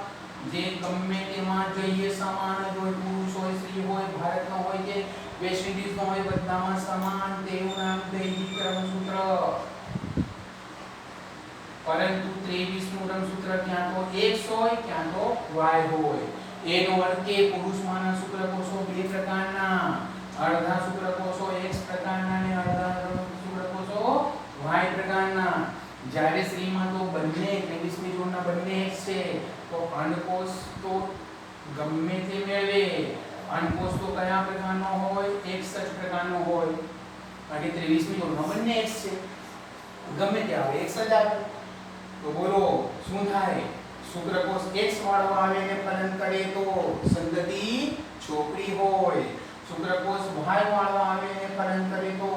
[SPEAKER 1] જે ગમે તેમાં જઈએ સમાન જ હોય. પુરુષ હોય, સ્ત્રી હોય, ભારતનો હોય કે વેસ્ટ ઇન્ડિઝનો હોય, બધામાં સમાન. તેનું નામ દૈહિક રંગસૂત્ર. પરંતુ 23નું રંગસૂત્ર ક્યાં તો X હોય ક્યાં તો Y હોય. એનો અર્થ કે પુરુષમાંના શુક્રકોષો બે પ્રકારના, અડધા શુક્રકોષો X પ્રકારના અને અડધા શુક્રકોષો Y પ્રકારના. જ્યારે સ્ત્રીમાં તો બંને 23મી જોડના બંને X છે તો અંડકોષ તો ગમે તે મેળવે, અંડકોષ તો કયા પ્રકારનો હોય? X જ પ્રકારનો હોય. કારણ કે 23મી જોડમાં બંને X છે, ગમે તે આવે X જ આવે. તો બોલો શું થાય? શુક્રકોષ X વાળો આવે ને ફલન કરે તો સંતતિ છોકરી હોય, શુક્રકોષ Y વાળો આવે ને ફલન કરે તો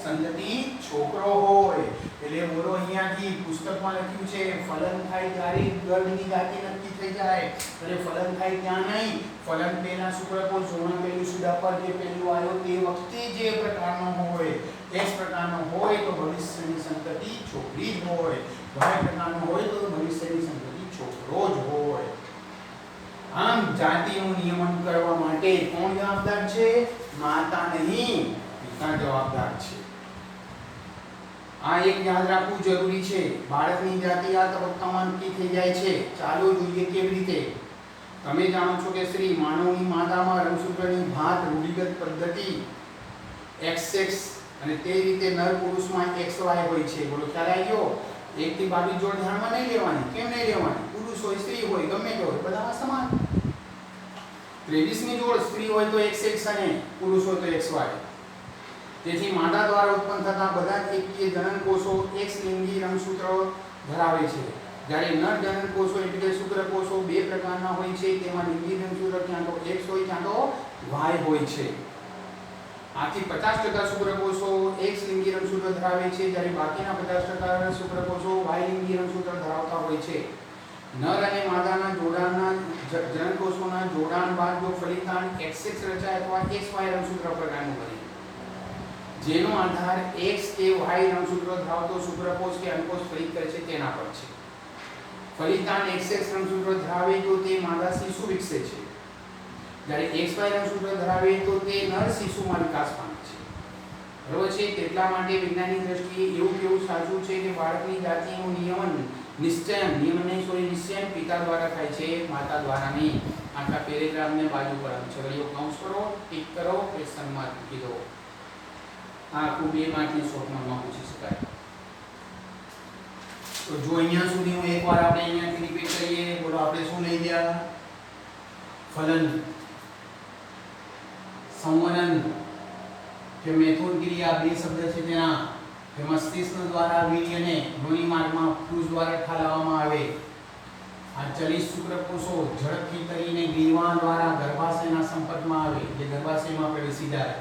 [SPEAKER 1] સંતતિ છોકરો હોય. એટલે બોલો અહીંયાથી પુસ્તકમાં લખ્યું છે ફલન થાય ત્યારે ગર્ભની જાતિ નક્કી થઈ જાય. એટલે ફલન થાય ત્યાં નહીં, ફલન પહેલા શુક્રકોષ જોડણ પેલું સીધા પર જે પેલું આવ્યો તે વખતે જે પ્રકારનો હોય X પ્રકારનો હોય તો ભવિષ્યની સંતતિ છોકરી જ હોય, Y પ્રકારનો હોય તો ભવિષ્યની સંતતિ છોકરો જ હોય. આમ જાતિનું નિયમન કરવા માટે કોણ જવાબદાર છે? માતા નહીં, પિતા જવાબદાર છે. આ એક યાદ રાખવું જરૂરી છે. બાળકની જાતિ આ તબક્કામાં નક્કી થઈ જાય છે. ચાલો જોઈએ કેવી રીતે. તમે જાણો છો કે શ્રી માનવની માતામાં રંગસૂત્રની ભાત રૂઢિગત પદ્ધતિ XX અને તે રીતે નર પુરુષમાં XY હોય છે. બોલો ખ્યાલ આવી ગયો? 1 થી 22 જોડ ધ્યાનમાં નહીં લેવાની. કેમ નહીં લેવાની? પુરુષ હોય સ્ત્રી હોય ગમે તે હોય બધામાં સમાન. 23મી જોડ સ્ત્રી હોય તો XX અને પુરુષ હોય તો XY. તેથી માતા દ્વારા ઉત્પન્ન થતા બધા એકકીય જનનકોષો X લિંગી રંગસૂત્ર ધરાવે છે. જ્યારે નર જનનકોષો એટલે કે શુક્રકોષો બે પ્રકારના હોય છે. તેમાં લિંગી રંગસૂત્ર ક્યાં તો X હોય ક્યાં તો Y હોય છે. આથી 50% શુક્રકોષો X લિંગી રંગસૂત્ર ધરાવે છે, જ્યારે બાકીના 50% શુક્રકોષો Y લિંગી રંગસૂત્ર ધરાવતા હોય છે. નર અને માદાના જોડાણના જનનકોષોના જોડાણ બાદ જો ફલિતાંડ XX રચાય અથવા XY રંગસૂત્ર પ્રકારનું બને, જેનો આધાર X કે Y રંગસૂત્ર ધરાવતો શુક્રકોષ કે અંડકોષ ફલિત કરે છે તેના પર છે. ફલિતાંડ XX રંગસૂત્ર ધરાવે તો તે માદા શિશુ વિકસે છે, જ્યારે XY રંગસૂત્ર ધરાવે તો તે નર શિશુમાં વિકાસ પામે છે. બરોબર છે? તેટલા માટે વિજ્ઞાનની દ્રષ્ટિએ એવું કેવું સાચું છે કે બાળકની જાતિનું નિશ્ચય પિતા દ્વારા થાય છે, માતા દ્વારા નહીં. આખા પેરેગ્રાફને બાજુ પર છગડીઓ કાઉન્સ કરો, ટિક કરો, ક્વેશ્ચન માર્ક મૂકી દો. આ આખું 2 માર્કની શોર્ટ નોટમાં પૂછી શકાય. તો જો અહીંયા સુધી હું એકવાર આપણે અહીંયાથી રિપીટ કરીએ. બોલો આપણે શું લઈ ગયા? ફલન, સંવનન કે મેથુન ક્રિયા બે શબ્દ છે તેના કે મસ્તિષ્ક દ્વારા વીર્યને યોનિ માર્ગમાં ફ્યુઝ દ્વારા ઠાલવવામાં આવે. આ ચલિત શુક્રકોષો ઝડપથી કરીને ગ્રીવા દ્વારા ગર્ભાશયના સંપર્કમાં આવે, જે ગર્ભાશયમાં પ્રવેશી જાય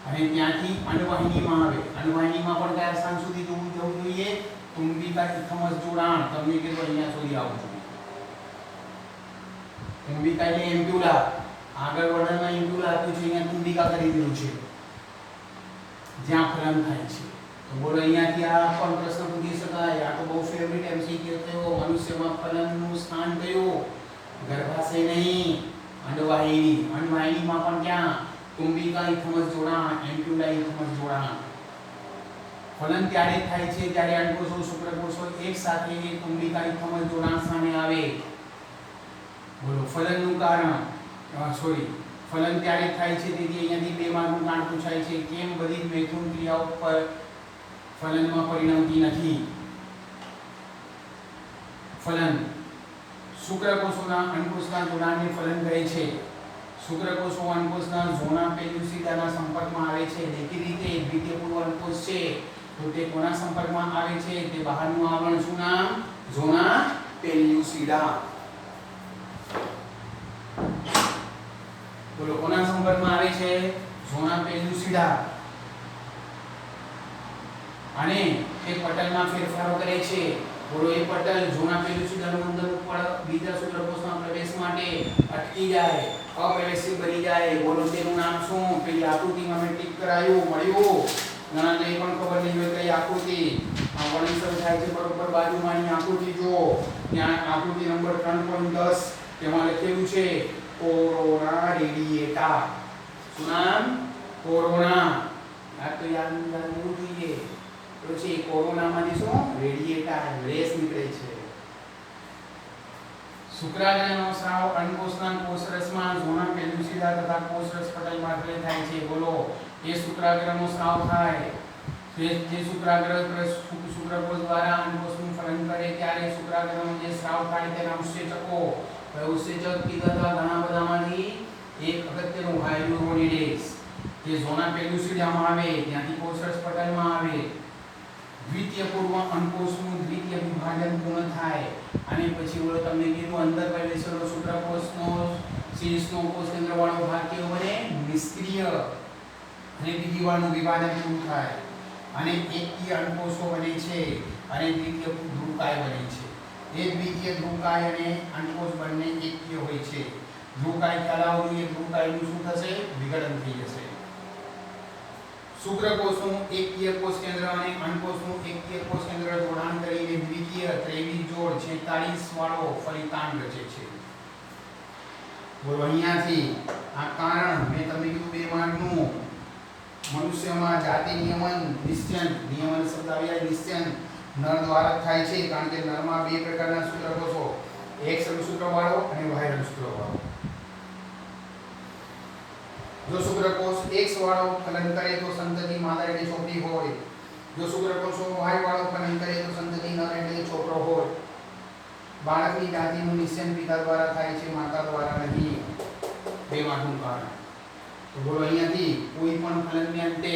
[SPEAKER 1] અને ત્યાંથી અંડવાહિનીમાં આવે. અંડવાહિનીમાં પણ કયા સ્થાન સુધી જવું જોઈએ? તુંબિકા ઇથમસ જોડાણ. તમને કીધું અહીંયા સુધી આવવું જોઈએ. તુંબિકા એટલે એમ્પ્યુલા, આગળ વર્ણનમાં એમ્પ્યુલા આપ્યું છે, અહીંયા તુંબિકા કરી દીધું છે જ્યાં ફલન થાય છે. તો બોલો અહીંયાથી આ પણ પ્રશ્ન પૂછી શકાય. આ તો બહુ ફેવરિટ MCQ થયો. મનુષ્યમાં ફલનનું સ્થાન કયું? ગર્ભાશય નહીં, અંડવાહિની. અંડવાહિનીમાં પણ ક્યાં? તુંબિકા ઇથમસ જોડાણ, એમ્પ્યુલા ઇથમસ જોડાણ. ફલન ત્યારે થાય છે જ્યારે અંડકોષો શુક્રકોષો એક સાથે તુંબિકા ઇથમસ જોડાણ સામે આવે. બોલો ફલનનું કારણ ફલન ત્યારે થાય છે. તેથી અહીંયાથી 2 માર્કનું કારણ પૂછાય છે. કેમ બધી મેથુન ક્રિયાઓ પર ફલનમાં પરિણમતી નથી? ફલન શુક્રકોષોના અંડકોષના જોડાણને ફલન કહે છે. શુક્રકોષો અંડકોષના ઝોના પેલ્યુસિડાના સંપર્કમાં આવે છે. દેખીતી રીતે દ્વિતીય પૂર્વ અંડકોષ છે તો તે કોના સંપર્કમાં આવે છે? તે બહારનું આવરણ શું નામ? ઝોના પેલ્યુસિડા. બોલો કોના સંપર્કમાં આવે છે? ઝોના પેલ્યુસિડા. અને તે પટલમાં ફેરફારો કરે છે. બોલો એ પટલ ઝોના પેલ્યુસિડાનું અંદર ઉપર બીજા શુક્રકોષમાં પ્રવેશ માટે અટકી જાય, અપ્રવેશી બની જાય. બોલો તેનું નામ શું? પેલી આકૃતિમાં મેં ટીક કરાયું, મળ્યું. ઘણા ને પણ ખબર નહીં હોય કઈ આકૃતિ વર્ણન થાય છે. બરોબર બાજુમાંની આકૃતિ જુઓ, ત્યાં આકૃતિ નંબર 3.10 તેમાં લખેલું છે કોરોના રેડિયેટા. શું નામ? કોરોના. આ તો યાદ રહેવું જોઈએ. પછી કોરોનામાંથી શું? રેડિયેટા, રેસ નીકળે છે. શુક્રાગ્રનો સ્રાવ અંડકોષના કોષરસમાં ઝોના પેલ્યુસિડા તથા કોષરસ પટલ માર્ગે થાય છે. બોલો એ શુક્રાગ્રનો સ્રાવ થાય જે શુક્રકોષ દ્વારા અંડકોષનું ફલન કરે ત્યારે શુક્રાગ્રહમાં જે સ્રાવ થાય તેના ઉત્સેચકો, ઉત્સેચક કીધા હતા ઘણા બધામાંથી એક અગત્યનું હાયલુરોનિડેઝ જે ઝોના પેલ્યુસિડામાં આવે ત્યાંથી કોષરસ પટલમાં આવે, દ્વિતીય પૂર્વ અંડકોષનું દ્વિતીય વિભાજન પૂર્ણ થાય અને પછી ઓલો તમને કીધું અંદર પ્રવેશેલો શુક્રકોષનો શીર્ષનો કોષ કેન્દ્રવાળો ભાગ કેવો બને નિષ્ક્રિય અને બીજી વારનું વિભાજન પૂરું થાય અને એકકીય અંડકોષો બને છે અને દ્વિતીય ધ્રુવકાય બને છે. એ દ્વિતીય ધ્રુવકાય અને અંડકોષ બંને એકકીય હોય છે. ધ્રુવકાય ખ્યાલ આવવો જોઈએ, ધ્રુવકાયનું શું થશે વિઘટન થઈ જશે. શુક્રકોષનું એકકીય કોષ કેન્દ્ર અને અંડકોષનું એકકીય કોષ કેન્દ્ર જોડાણ કરીને દ્વિકીય ત્રૈવિધ જોડ 46 વાળો ફલિતાંડ રચે છે. બોલો અહીંયાથી આ કારણ મેં તમને કીધું 2 માર્કનું મનુષ્યમાં જાતિ નિયમન નિશ્ચયન શબ્દ આવ્યા નિશ્ચયન નર દ્વારા થાય છે કારણ કે નરમાં 2 પ્રકારના શુક્રકોષો એક રંગસૂત્રવાળો અને બાહ્ય રંગસૂત્રવાળો. જો શુક્રકોષ X વાળો ફલન કરે તો સંતતિ માતા એટલે છોકરી હોય. જો શુક્રકોષો Y વાળો ફલન કરે તો સંતતિ નર એટલે છોકરો હોય. બાળકની જાતિનું નિશ્ચયન પિતા દ્વારા થાય છે માતા દ્વારા નહીં. 2 માર્કનું કારણ. તો બોલો અહીંયાથી કોઈ પણ ફલનને અંતે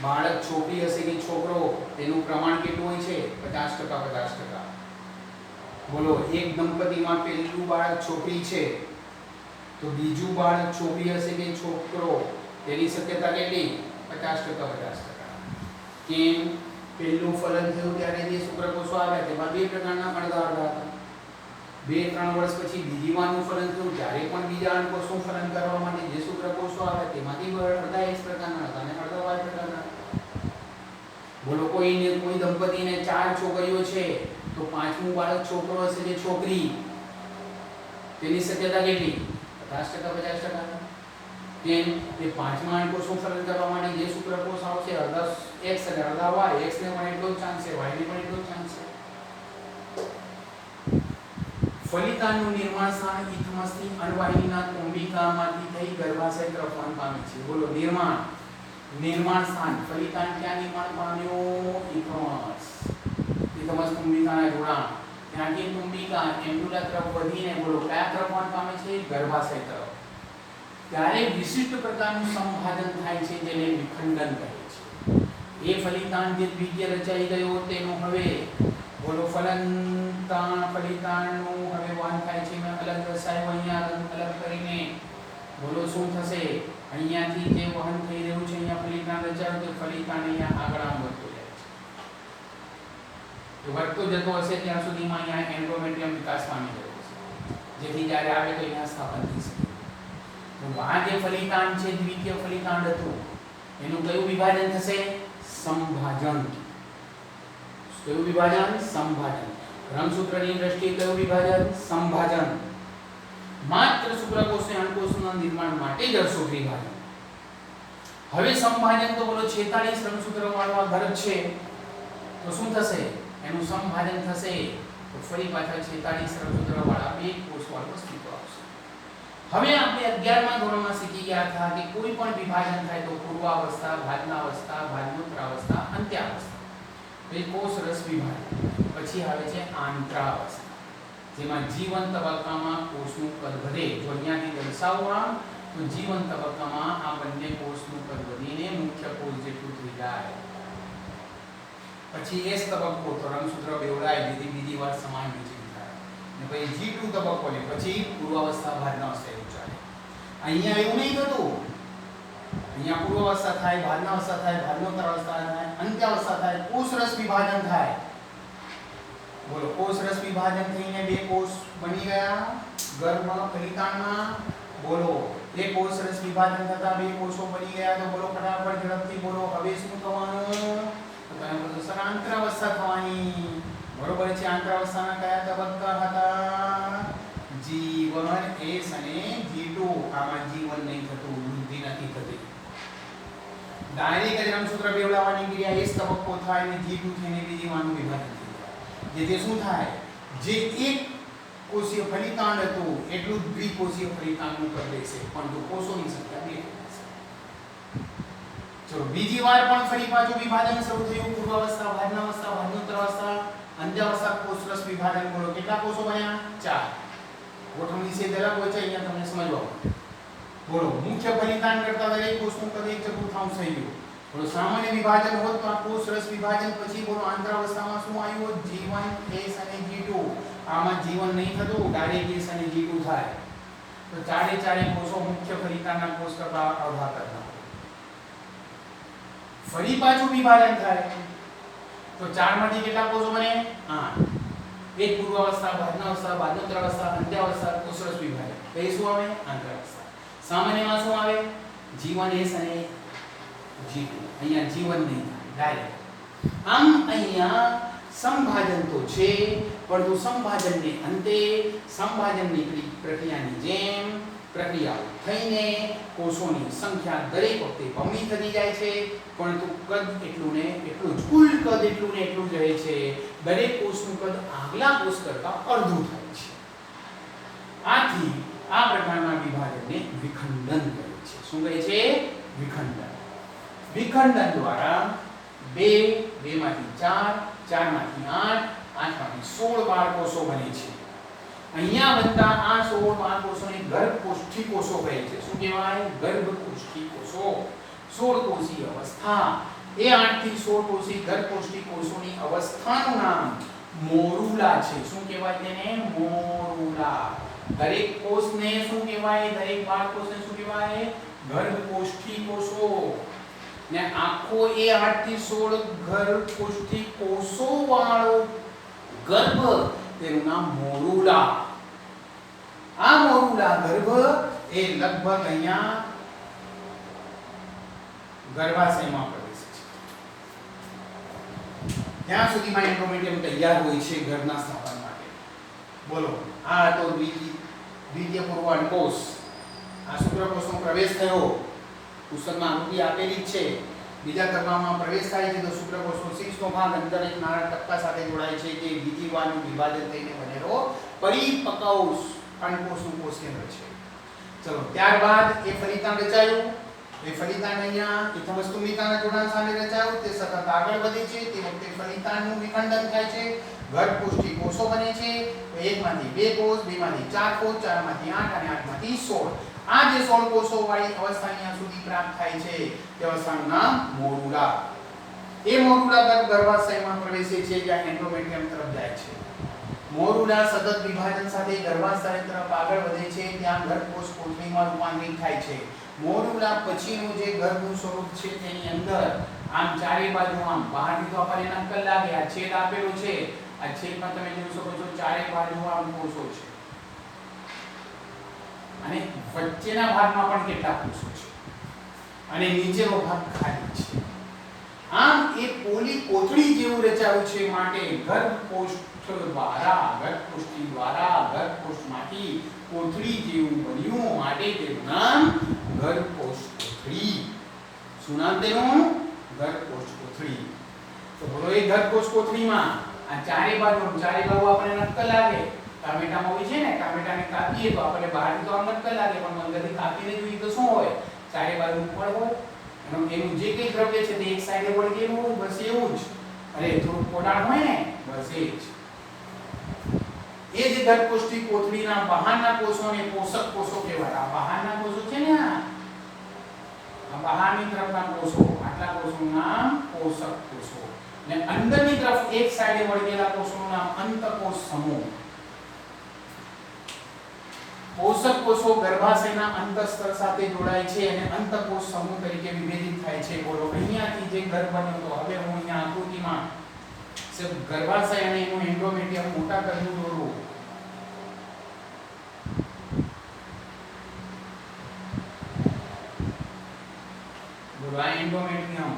[SPEAKER 1] બાળક છોકરી હશે કે છોકરો તેનું પ્રમાણ કેટલું હોય છે 50%. બોલો એક દંપતીમાં પહેલું બાળક છોકરી છે તો બીજું બાળક છોકરી હશે કે છોકરો તેની શક્યતા કેટલી 50%. કેમ પહેલું ફલન થયું ત્યારે જે શુક્રકોષો આવ્યા તેમાં 2 પ્રકારના અડધા હતા. 2-3 વર્ષ પછી બીજી વારનું ફલન થયું ત્યારે પણ બીજા અંડકોષનું ફલન કરવા માટે જે શુક્રકોષો આવ્યા તેમાંથી અડધા X પ્રકારના હતા અને અડધા Y પ્રકારના. બોલો કોઈ દંપતીને 4 છોકરીઓ છે તો 5મું બાળક છોકરો હશે કે છોકરી તેની શક્યતા કેટલી 50%. કેમ તે 5મા અંડકોષનું ફલન કરવા માટે જે શુક્રકોષ આવશે અડધા X અને અડધા Y, X ને પણ એટલો જ ચાન્સ છે Y ને પણ એટલો જ ચાન્સ છે. ફલિતાંડનું નિર્માણ સ્થાન ઇથમસથી અણવાહિનીના કુંભિકામાંથી થઈ ગર્ભાશય તરફ પામે છે. બોલો નિર્માણ સ્થાન ફલિતાંડ ક્યાં નિર્માણ પામ્યો ઇથમસ કુંભિકાના જોડાણ ત્યાંથી કુંભિકા એમ્બ્યુલા તરફ વધીને બોલો કયા તરફ પામે છે ગર્ભાશય તરફ. ત્યારે વિશિષ્ટ પ્રકારનું સંભાજન થાય છે જેને વિખંડન કહે છે. એ ફલિતાંડ જે દ્વિતીય રચાઈ ગયો તેનું હવે બોલો ફલિતાંડનું હવે વહન થાય છે. મેં અલગ દર્શાવ્યું અહીંયા અલગ કરીને બોલો શું થશે અહીંયાથી જે વહન થઈ રહ્યું છે અહીંયા ફલિતાંડ રચાયું તો ફલિતાંડ અહીંયા આગળ આમ વધતો જાય છે. તો વધતો જતો હશે ત્યાં સુધીમાં અહીંયા એન્ડોમેટ્રિયમ વિકાસ પામી રહ્યો છે જેથી જ્યારે આવે તો અહીંયા સ્થાપન થઈ શકે. તો આ જે ફલિતાંડ છે દ્વિતીય ફલિતાંડ હતું એનું કયું વિભાજન થશે સંભાજન. કયું વિભાજન સંભાજન. રંગસૂત્રની દ્રષ્ટિએ કયું વિભાજન સંભાજન. માત્ર શુક્રકોષને અંડકોષના નિર્માણ માટે જ અર્શોક વિભાજન. હવે સંભાજન તો બોલો 46 રંગસૂત્ર વાળો ગર્ભ છે તો શું થશે એનું સંભાજન થશે તો ફરી પાછા 46 રંગસૂત્ર વાળા 2 કોષ વાળું અસ્તિત્વ આવશે. હવે આપણે 11મા ધોરણમાં શીખી ગયા હતા કે કોઈ પણ વિભાજન થાય તો પૂર્વાવસ્થા, ભાજનાવસ્થા, ભાજનોત્તરાવસ્થા, અંત્યાવસ્થા. તો એ કોષ રસ વિભાજન. પછી આવે છે આંતરાવસ્થા જેમાં જીવન તબક્કામાં કોષનું કદ વધે. જો અહીંયાથી દર્શાવવા તો જીવન તબક્કામાં આ બંને કોષનું કદ વધીને મુખ્ય કોષ જેટલું થઈ જાય. પછી S તબક્કો તો રંગસૂત્ર બેવડાય જેથી બીજી વાર સમાન વિચલિત થાય. અને પછી G2 તબક્કો ને પછી પૂર્વાવસ્થા, ભાજનાવસ્થા એવું ચાલે. અહીંયા એવું નહીં થતું. અહીંયા પૂર્વાવસ્થા થાય, ભાજનાવસ્થા થાય, ભાજનોત્તરાવસ્થા થાય, અંત્યાવસ્થા થાય, કોષ રસ વિભાજન થાય. બોલો કોષ રસ વિભાજન થઈને 2 કોષ બની ગયા ગર્ભમાં ફલિતાંડમાં. બોલો એ કોષ રસ વિભાજન થતા 2 કોષો બની ગયા તો બોલો ફટાફટ ઝડપથી બોલો હવે શું થવાનું તો તમે બોલો સર આંતરાવસ્થા થવાની. બરોબર છે. આંતરાવસ્થાના કયા તબક્કા હતા G1 S અને G2. આમાં G1 નહીં થતું, વૃદ્ધિ નથી થતી. ડાયરેક્ટ રંગસૂત્ર બેવડાવવાની ક્રિયા S તબક્કો થાય અને G2 થઈને બીજી વારનું વિભાજન થાય. જેથી શું થાય જે એક કોષીય ફલિતાંડ હતું એટલું જ દ્વિકોષીય ફલિતાંડનું કદ રહેશે પરંતુ કોષોની સંખ્યા 2 થશે. ચલો બીજી વાર પણ ફરી પાછું વિભાજન શરૂ થયું. પૂર્વાવસ્થા, ભાજનાવસ્થા, ભાજનોત્તરાવસ્થા, અંત્યાવસ્થા, કોષરસ વિભાજન. બોલો કેટલા કોષો બન્યા? 4. ગોઠવણી છે અલગ હોય છે, અહીંયા તમને સમજવા પડે. બોલો મુખ્ય ફલિતાંડ કરતા દરેક કોષનું કદ 1/4 થઈ ગયું. બોલો સામાન્ય વિભાજન હોત તો આ કોષરસ વિભાજન પછી બોલો આંતરાવસ્થામાં શું આવ્યું? G1, S અને G2. આમાં G1 નહીં થતું, ડાયરેક્ટ S અને G2 થાય. તો ચારે ચારે કોષો મુખ્ય ફલિતાંડના કોષ કરતા અડધા કરતા. ફરી પાછું વિભાજન થાય તો 4 માંથી કેટલા કોષો બને? 8. એક પૂર્વાવસ્થા, ભાજનાવસ્થા, ભાજનોત્તરાવસ્થા, અંત્યાવસ્થા, કોષરસ વિભાજન. તો એ શું આવે? આંતરાવસ્થા. સામાન્યમાં શું આવે? G1, S અને G2. અહીંયા G1 નહીં થાય, ડાયરેક્ટ. આમ અહીંયા સંભાજન તો છે, પરંતુ સંભાજનને અંતે સંભાજનની પ્રક્રિયાની જેમ પ્રક્રિયાઓ થઈને કોષોની સંખ્યા દરેક વખતે બમણી થતી જાય છે, પરંતુ કદ એટલું ને એટલું જ, કુલ કદ એટલું ને એટલું જ રહે છે. દરેક કોષનું કદ આગલા કોષ કરતાં અડધું થાય છે. આથી આ પ્રકારના વિભાજનને વિખંડન કહે છે. શું કહે છે? વિખંડન. વિખંડન દ્વારા 2, 2 માંથી 4, 4 માંથી 8, 8 માંથી 16 બાળ કોષો બને છે. અહીંયા બનતા આ 16 બાળ કોષોને ગર્ભકોષ્ઠી કોષો કહે છે. શું કહેવાય? ગર્ભકોષ્ઠી કોષો. 16 કોષીય અવસ્થા. એ 8 થી 16 કોષી ગર્ભકોષ્ઠી કોષોની અવસ્થાનું નામ મોરુલા છે. શું કહેવાય તેને? મોરુલા. દરેક કોષને શું કહેવાય? દરેક બાળ કોષને શું કહેવાય? ગર્ભકોષ્ઠી કોષો. ને આખો એ 8 થી 16 ગર્ભકોષ્ઠી કોષો વાળો ગર્ભ, તેનું નામ મોરુલા. આ મોરુલા ગર્ભ એ લગભગ અહીંયા ગર્ભાશયમાં પ્રવેશે છે. ત્યાં સુધીમાં એન્ડોમેટ્રિયમ તૈયાર હોય છે ગર્ભના સ્થાપન માટે. બોલો આ તો દ્વિતીય પૂર્વાંડકોષ. આ શુક્રકોષનો પ્રવેશ થયો. પુસ્તકમાં આકૃતિ આપેલી જ છે. બીજા તબક્કામાં પ્રવેશ થાય છે તો શુક્રકોષનો શીર્ષનો ભાગ અંદર એક નાના ટપકા સાથે જોડાય છે, જે બીજી વારનું વિભાજન થઈને બનેલો પરિપક્વ અંડકોષનું કોષ કેન્દ્ર છે. ચલો ત્યારબાદ એ ફલિતાંડ રચાયું. એ ફલિતાંડ અહીંયા ઇથમસ્તુમિકાના જોડાણ સાથે રચાયું. તે સતત આગળ વધે છે. તે વખતે ફલિતાંડનું વિખંડન થાય છે. ગર્ભકોષ્ઠી કોષો બને છે. 1 માંથી 2 કોષ, 2 માંથી 4 કોષ, 4 માંથી 8 અને 8 માંથી 16. આ જે 16 કોષો વાળી અવસ્થા અહીંયા સુધી પ્રાપ્ત થાય છે તે અવસ્થાનું નામ મોરુલા. એ મોરુલા ગર્ભાશયમાં પ્રવેશે છે, જ્યાં એન્ડોમેટ્રિયમ તરફ જાય છે. મોરુલા સતત વિભાજન સાથે ગર્ભાશય તરફ આગળ વધે છે, ત્યાં ગર્ભકોષ કોથળીમાં રૂપાંતરિત થાય છે. મોરુલા પછીનું જે ગર્ભનું સ્વરૂપ છે તેની અંદર આમ ચારે બાજુ આમ બહારથી તો આપણને નકલ લાગે, આ છેદ આપેલો છે. આ છેદમાં તમે જોઈ શકો છો ચારે બાજુ આમ કોષો છે અને વચ્ચેના ભાગમાં પણ કેટલાક કોષો છે અને નીચેનો ભાગ ખાલી છે. આમ એ પોલી કોથળી જેવું રચાયું છે, માટે ગર્ભકોષ્ઠ દ્વારા, ગર્ભકોષ્ઠી દ્વારા, ગર્ભકોષ્ઠમાંથી કોથળી જેવું બન્યું, માટે તેનું નામ ગર્ભકોષ કોથળી. શું નામ તેનું? ગર્ભકોષ કોથળી. તો બોલો એ ગર્ભકોષ કોથળીમાં આ ચારે બાજુ આપણને નક્કર લાગે. ટામેટામાં હોય છે ને, ટામેટાને કાપીએ તો આપણે બહારથી તો આમ નક્કર લાગે, પણ અંદરથી કાપીને જોઈએ તો શું હોય? ચારે બાજુ ફળ હોય. એનું જે કંઈ દ્રવ્ય છે તે એક સાઈડે વળગેલું હોય, બસ એવું જ. અરે થોડું કોડાળ હોય ને, બસ એ જ. એ જે ગર્ભકોષ્ઠી કોથળીના બહારના કોષોને પોષક કોષો કહેવાય. આ બહારના કોષો છે ને, આ બહારની તરફના કોષો, આટલા કોષોનું નામ પોષક કોષો. ને અંદરની તરફ એક સાઈડે વળગેલા કોષોનું નામ અંતકોષ સમૂહ. પોષક કોષો ગર્ભાશયના અંતસ્તર સાથે જોડાય છે અને અંતકોષ સમૂહ તરીકે વિભેદિત થાય છે. બોલો અહીંયાથી જે ગર્ભ બન્યો તો હવે હું અહીંયા આકૃતિમાં ગર્ભાશય અને એનું એન્ડોમેટ્રિયમ મોટા કર્યું દોરું. બોલો આ એન્ડોમેટ્રિયમ.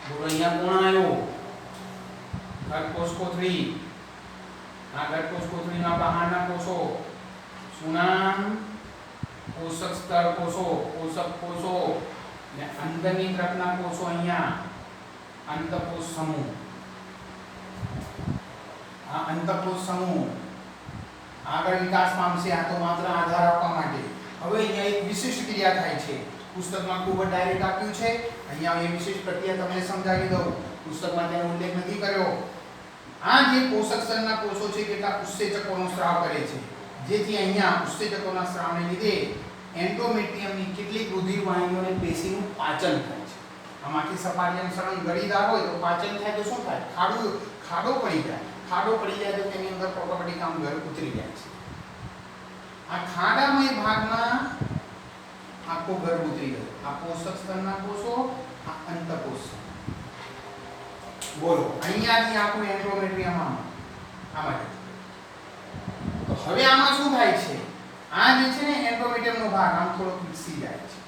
[SPEAKER 1] બોલો અહીંયા કોણ આવ્યો? ગર્ભકોષ કોથળી. આ ગર્ભકોષ કોથળીના બહારના કોષો. શું નામ? પોષક સ્તર કોષો, પોષક કોષો. ને અંદરની તરફના કોષો અહીંયા અંતકોષ સમૂહ. આ અંતકોષ સમૂહ આગળ વિકાસ પામશે. આ તો માત્ર આધાર આપવા માટે. હવે અહીંયા એક વિશિષ્ટ ક્રિયા થાય છે. પુસ્તકમાં ખૂબ જ ડાયરેક્ટ આપ્યું છે. અહીંયા એ વિશેષ પ્રક્રિયા તમને સમજાવી દઉં. પુસ્તકમાં તેનો ઉલ્લેખ નથી કર્યો. આ જે પોષક સ્તરના કોષો છે કેટલાક ઉત્સેચકોનો સ્રાવ કરે છે, જેથી અહીંયા ઉત્સેચકોના સ્રાવને લીધે એન્ડોમેટ્રિયમની કેટલીક રુધિર વાહિનીઓ અને પેશીનું પાચન થાય છે. આમાંથી સપાટીનું સળંગ ગળીદાર હોય તો પાચન થાય તો શું થાય? ખાડો પડી જાય. ખાડો પડી જાય તો તેની અંદર ઓટોમેટિક આમ ગર ઉતરી જાય છે. આ ખાડામય ભાગમાં આખો ગર ઉતરી ગયો. આ પોષક સ્તરના કોષો, આ અંતકોષ. બોલો, અહીંયાથી આખું એન્ડોમેટ્રિયમ આમાં તો હવે આમાં શું થાય છે? આ જે છે ને એન્ડોમેટ્રિયમનો ભાગ આમ થોડો વિકસી જાય છે.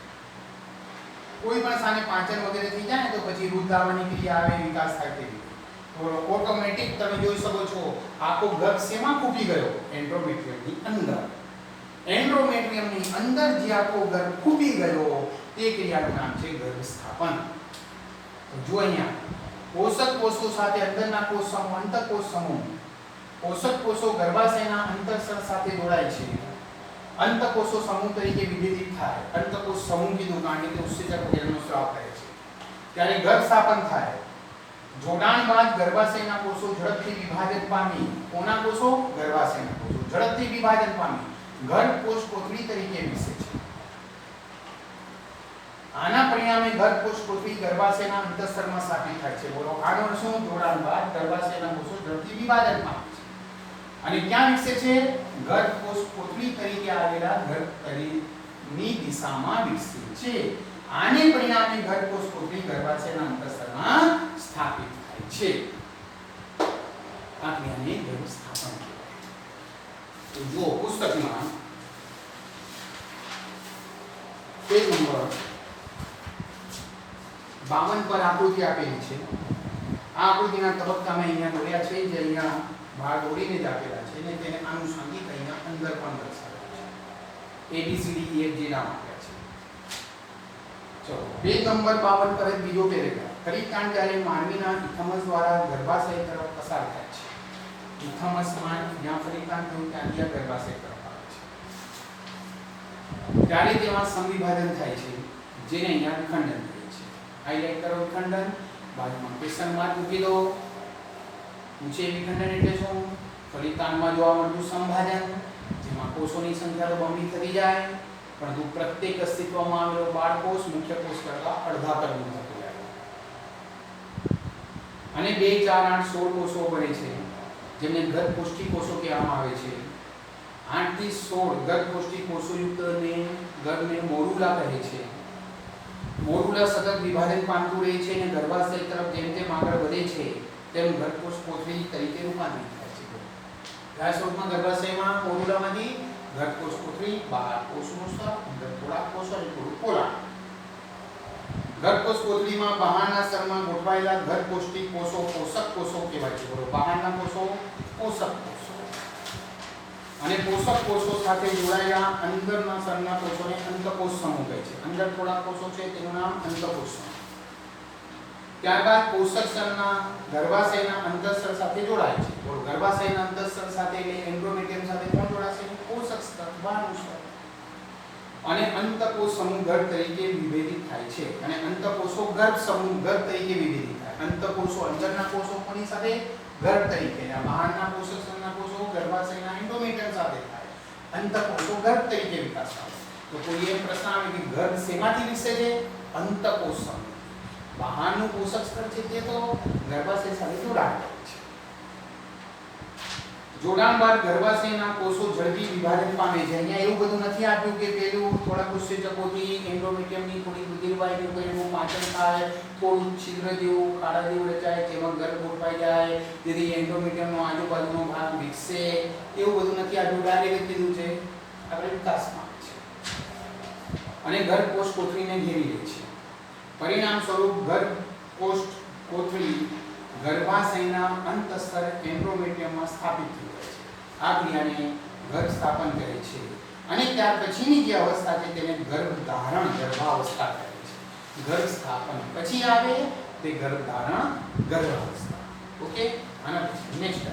[SPEAKER 1] કોઈ પણ સાને પાચન વગેરે થઈ જાય તો પછી રુધિરાવની ક્રિયા આવે, વિકાસ થાય તેવી. તો ઓટોમેટિક તમે જોઈ શકો છો આખો ગર્ભ શેમાં ખૂટી ગયો? એન્ડોમેટ્રિયમની અંદર. એન્ડોમેટ્રિયમની અંદર જે આખો ગર્ભ ખૂટી ગયો તે ક્રિયાનું નામ છે ગર્ભસ્થાપન. તો જો અહીંયા પોષક કોષો સાથે અંદરના કોષ સમૂહ, અંતકોષ સમૂહ. પોષક કોષો ગર્ભાશયના અંતઃસ્તર સાથે જોડાય છે. અંતકોષો સમૂહ તરીકે વિભેદિત થાય. અંતકોષ સમૂહ કીધું કારણ કે ઉત્સેચક વગેરેનો સ્રાવ કરે છે. ત્યારે ગર્ભસ્થાપન થાય. જોડાણ બાદ ગર્ભાશયના કોષો ઝડપથી વિભાજન પામી. કોના કોષો? ગર્ભાશયના કોષો ઝડપથી વિભાજન પામી ગર્ભકોષ કોથળી તરીકે વિકસે છે. આના પરિણામે ગર્ભકોષ કોથળી ગર્ભાશયના અંતઃસ્તરમાં સ્થાપિત થાય છે. બોલો, આનો શું? જોડાણ બાદ ગર્ભાશયના કોષો ઝડપથી વિભાજન પામે છે અને ક્યાં વિકસે છે? ગર્ભકોષ કોથળી તરીકે આવેલા ગર્ભતળીની દિશામાં વિકસે છે. આને પરિણામે ગર્ભકોષ કોથળી ગર્ભાશયના અંતઃસ્તરમાં સ્થાપિત થાય છે. આ ક્રિયાને ગર્ભસ્થાપન કહેવાય. તો જો પુસ્તકમાં પેજ નંબર 52 પર આકૃતિ આપેલી છે. આ આકૃતિના તબક્કા મેં અહીંયા દોર્યા છે, જે અહીંયા બહાર દોરીને જ આપેલા છે અને તેને આનુષંગિક અહીંયા અંદર પણ દર્શાવેલા છે. ABCD EFG નામ આપ્યા છે. ચલો, પેજ નંબર 52 પર બીજો પેરેગ્રાફ. ખરીદકાંડ જ્યારે માનવીના ઇથમસ દ્વારા ગર્ભાશય તરફ પસાર થાય છે. ઇથમસમાં જ્યાં ખરીદકાંડ થયું ત્યાંથી આ ગર્ભાશય તરફ આવે છે. ત્યારે તેમાં સંવિભાજન થાય છે, જેને અહીંયા વિખંડન કહે છે. હાઇલાઇટ કરો વિખંડન. બાજુમાં ક્વેશ્ચન માર્ક મૂકી દો. ઊંચે વિખંડન એટલે શું? ફલિતાંડમાં જોવા મળતું સંભાજન, જેમાં કોષોની સંખ્યા તો બમણી થતી જાય, પરંતુ પ્રત્યેક અસ્તિત્વમાં આવેલો બાળકોષ મુખ્ય કોષ કરતાં અડધા કરવું થતું જાય અને 2, 4, 8, 16 કોષો બને છે, જેમને ગર્ભકોષ્ઠી કોષો કહેવામાં આવે છે. 8 થી 16 ગર્ભકોષ્ઠી કોષોયુક્ત ગર્ભને મોરુલા કહે છે. મોરુલા સતત વિભાજન પામતું રહે છે અને ગર્ભાશય તરફ જેમ જેમ આગળ વધે છે તેમ ગર્ભકોષ કોથળી તરીકે રૂપાંતરિત થાય છે. આ સ્વરૂપમાં ગર્ભાશયમાં મોરુલામાંથી ગર્ભકોષ કોથળી, બહાર કોષનું સ્તર, અંદર થોડા કોષો અને થોડું પોલાણ. ગર્ભકોષ કોથળીમાં બહારના સ્તરમાં ગોઠવાયેલા ગર્ભકોષ્ઠી કોષો પોષક કોષો કહેવાય છે. બોલો, બહારના કોષો પોષક કોષો અને પોષક કોષો સાથે જોડાયેલા અંદરના સ્તરના કોષોને અંતકોષ સમૂહ કહે છે. અંદર થોડા કોષો છે તેનું નામ અંતકોષ સમૂહ. ત્યારબાદ પોષક સ્તરના ગર્ભાશયના અંતઃસ્તર સાથે જોડાય છે. બોલો, ગર્ભાશયના અંતઃસ્તર સાથે એટલે એન્ડોમેટ્રિયમ સાથે કોણ જોડાશે? પોષક સ્તર, બહારનું સ્તર. અને અંતકોષ સમૂહ ગર્ભ તરીકે વિભેદિત થાય છે અને અંતકોષો ગર્ભ સમૂહ ગર્ભ તરીકે વિભેદિત થાય. અંતકોષો અંદરના કોષો કોની સાથે? ગર્ભ તરીકે. બહારના પોષક સ્તરના કોષો ગર્ભાશયના એન્ડોમેટ્રિયમ સાથે થાય. અંતકોષો ગર્ભ તરીકે વિકાસ પામે. તો કોઈ એમ પ્રશ્ન આવે કે ગર્ભ શેમાંથી વિકસે છે? અંતકોષ સમૂહ. બહારનું પોષક સ્તર છે તે તો ગર્ભાશય સાથે જોડાયેલ છે. જોડાણ બાદ ગર્ભાશયના કોષો ઝડપી વિભાજન પામે છે. અહીંયા એવું બધું નથી આપ્યું કે પેલું થોડા ઉત્સેચકોથી એન્ડોમેટ્રિયમની થોડી રુધિરવાહિનીઓ કોઈનું પાચન થાય, થોડું છિદ્ર જેવું ખાડા જેવું રચાય, તેમાં ગર્ભ ગોઠવાઈ જાય, તેથી એન્ડોમેટ્રિયમનો આજુબાજુનો ભાગ વિકસે. એવું બધું નથી આપ્યું. ડાયરેક્ટ કીધું છે આપણે વિકાસ પામે છે અને ગર્ભકોષ કોથળીને ઘેરી લે છે. પરિણામ સ્વરૂપ ગર્ભકોષ કોથળી ગર્ભાશયના અંતઃસ્તર એન્ડોમેટ્રિયમમાં સ્થાપિત થઈ જાય છે. આ ક્રિયાને ગર્ભસ્થાપન કહે છે અને ત્યાર પછીની જે અવસ્થા છે તેને ગર્ભધારણ, ગર્ભાવસ્થા કહે છે. ગર્ભસ્થાપન પછી આવે તે ગર્ભધારણ, ગર્ભાવસ્થા. ઓકે, આના પછી નેક્સ્ટ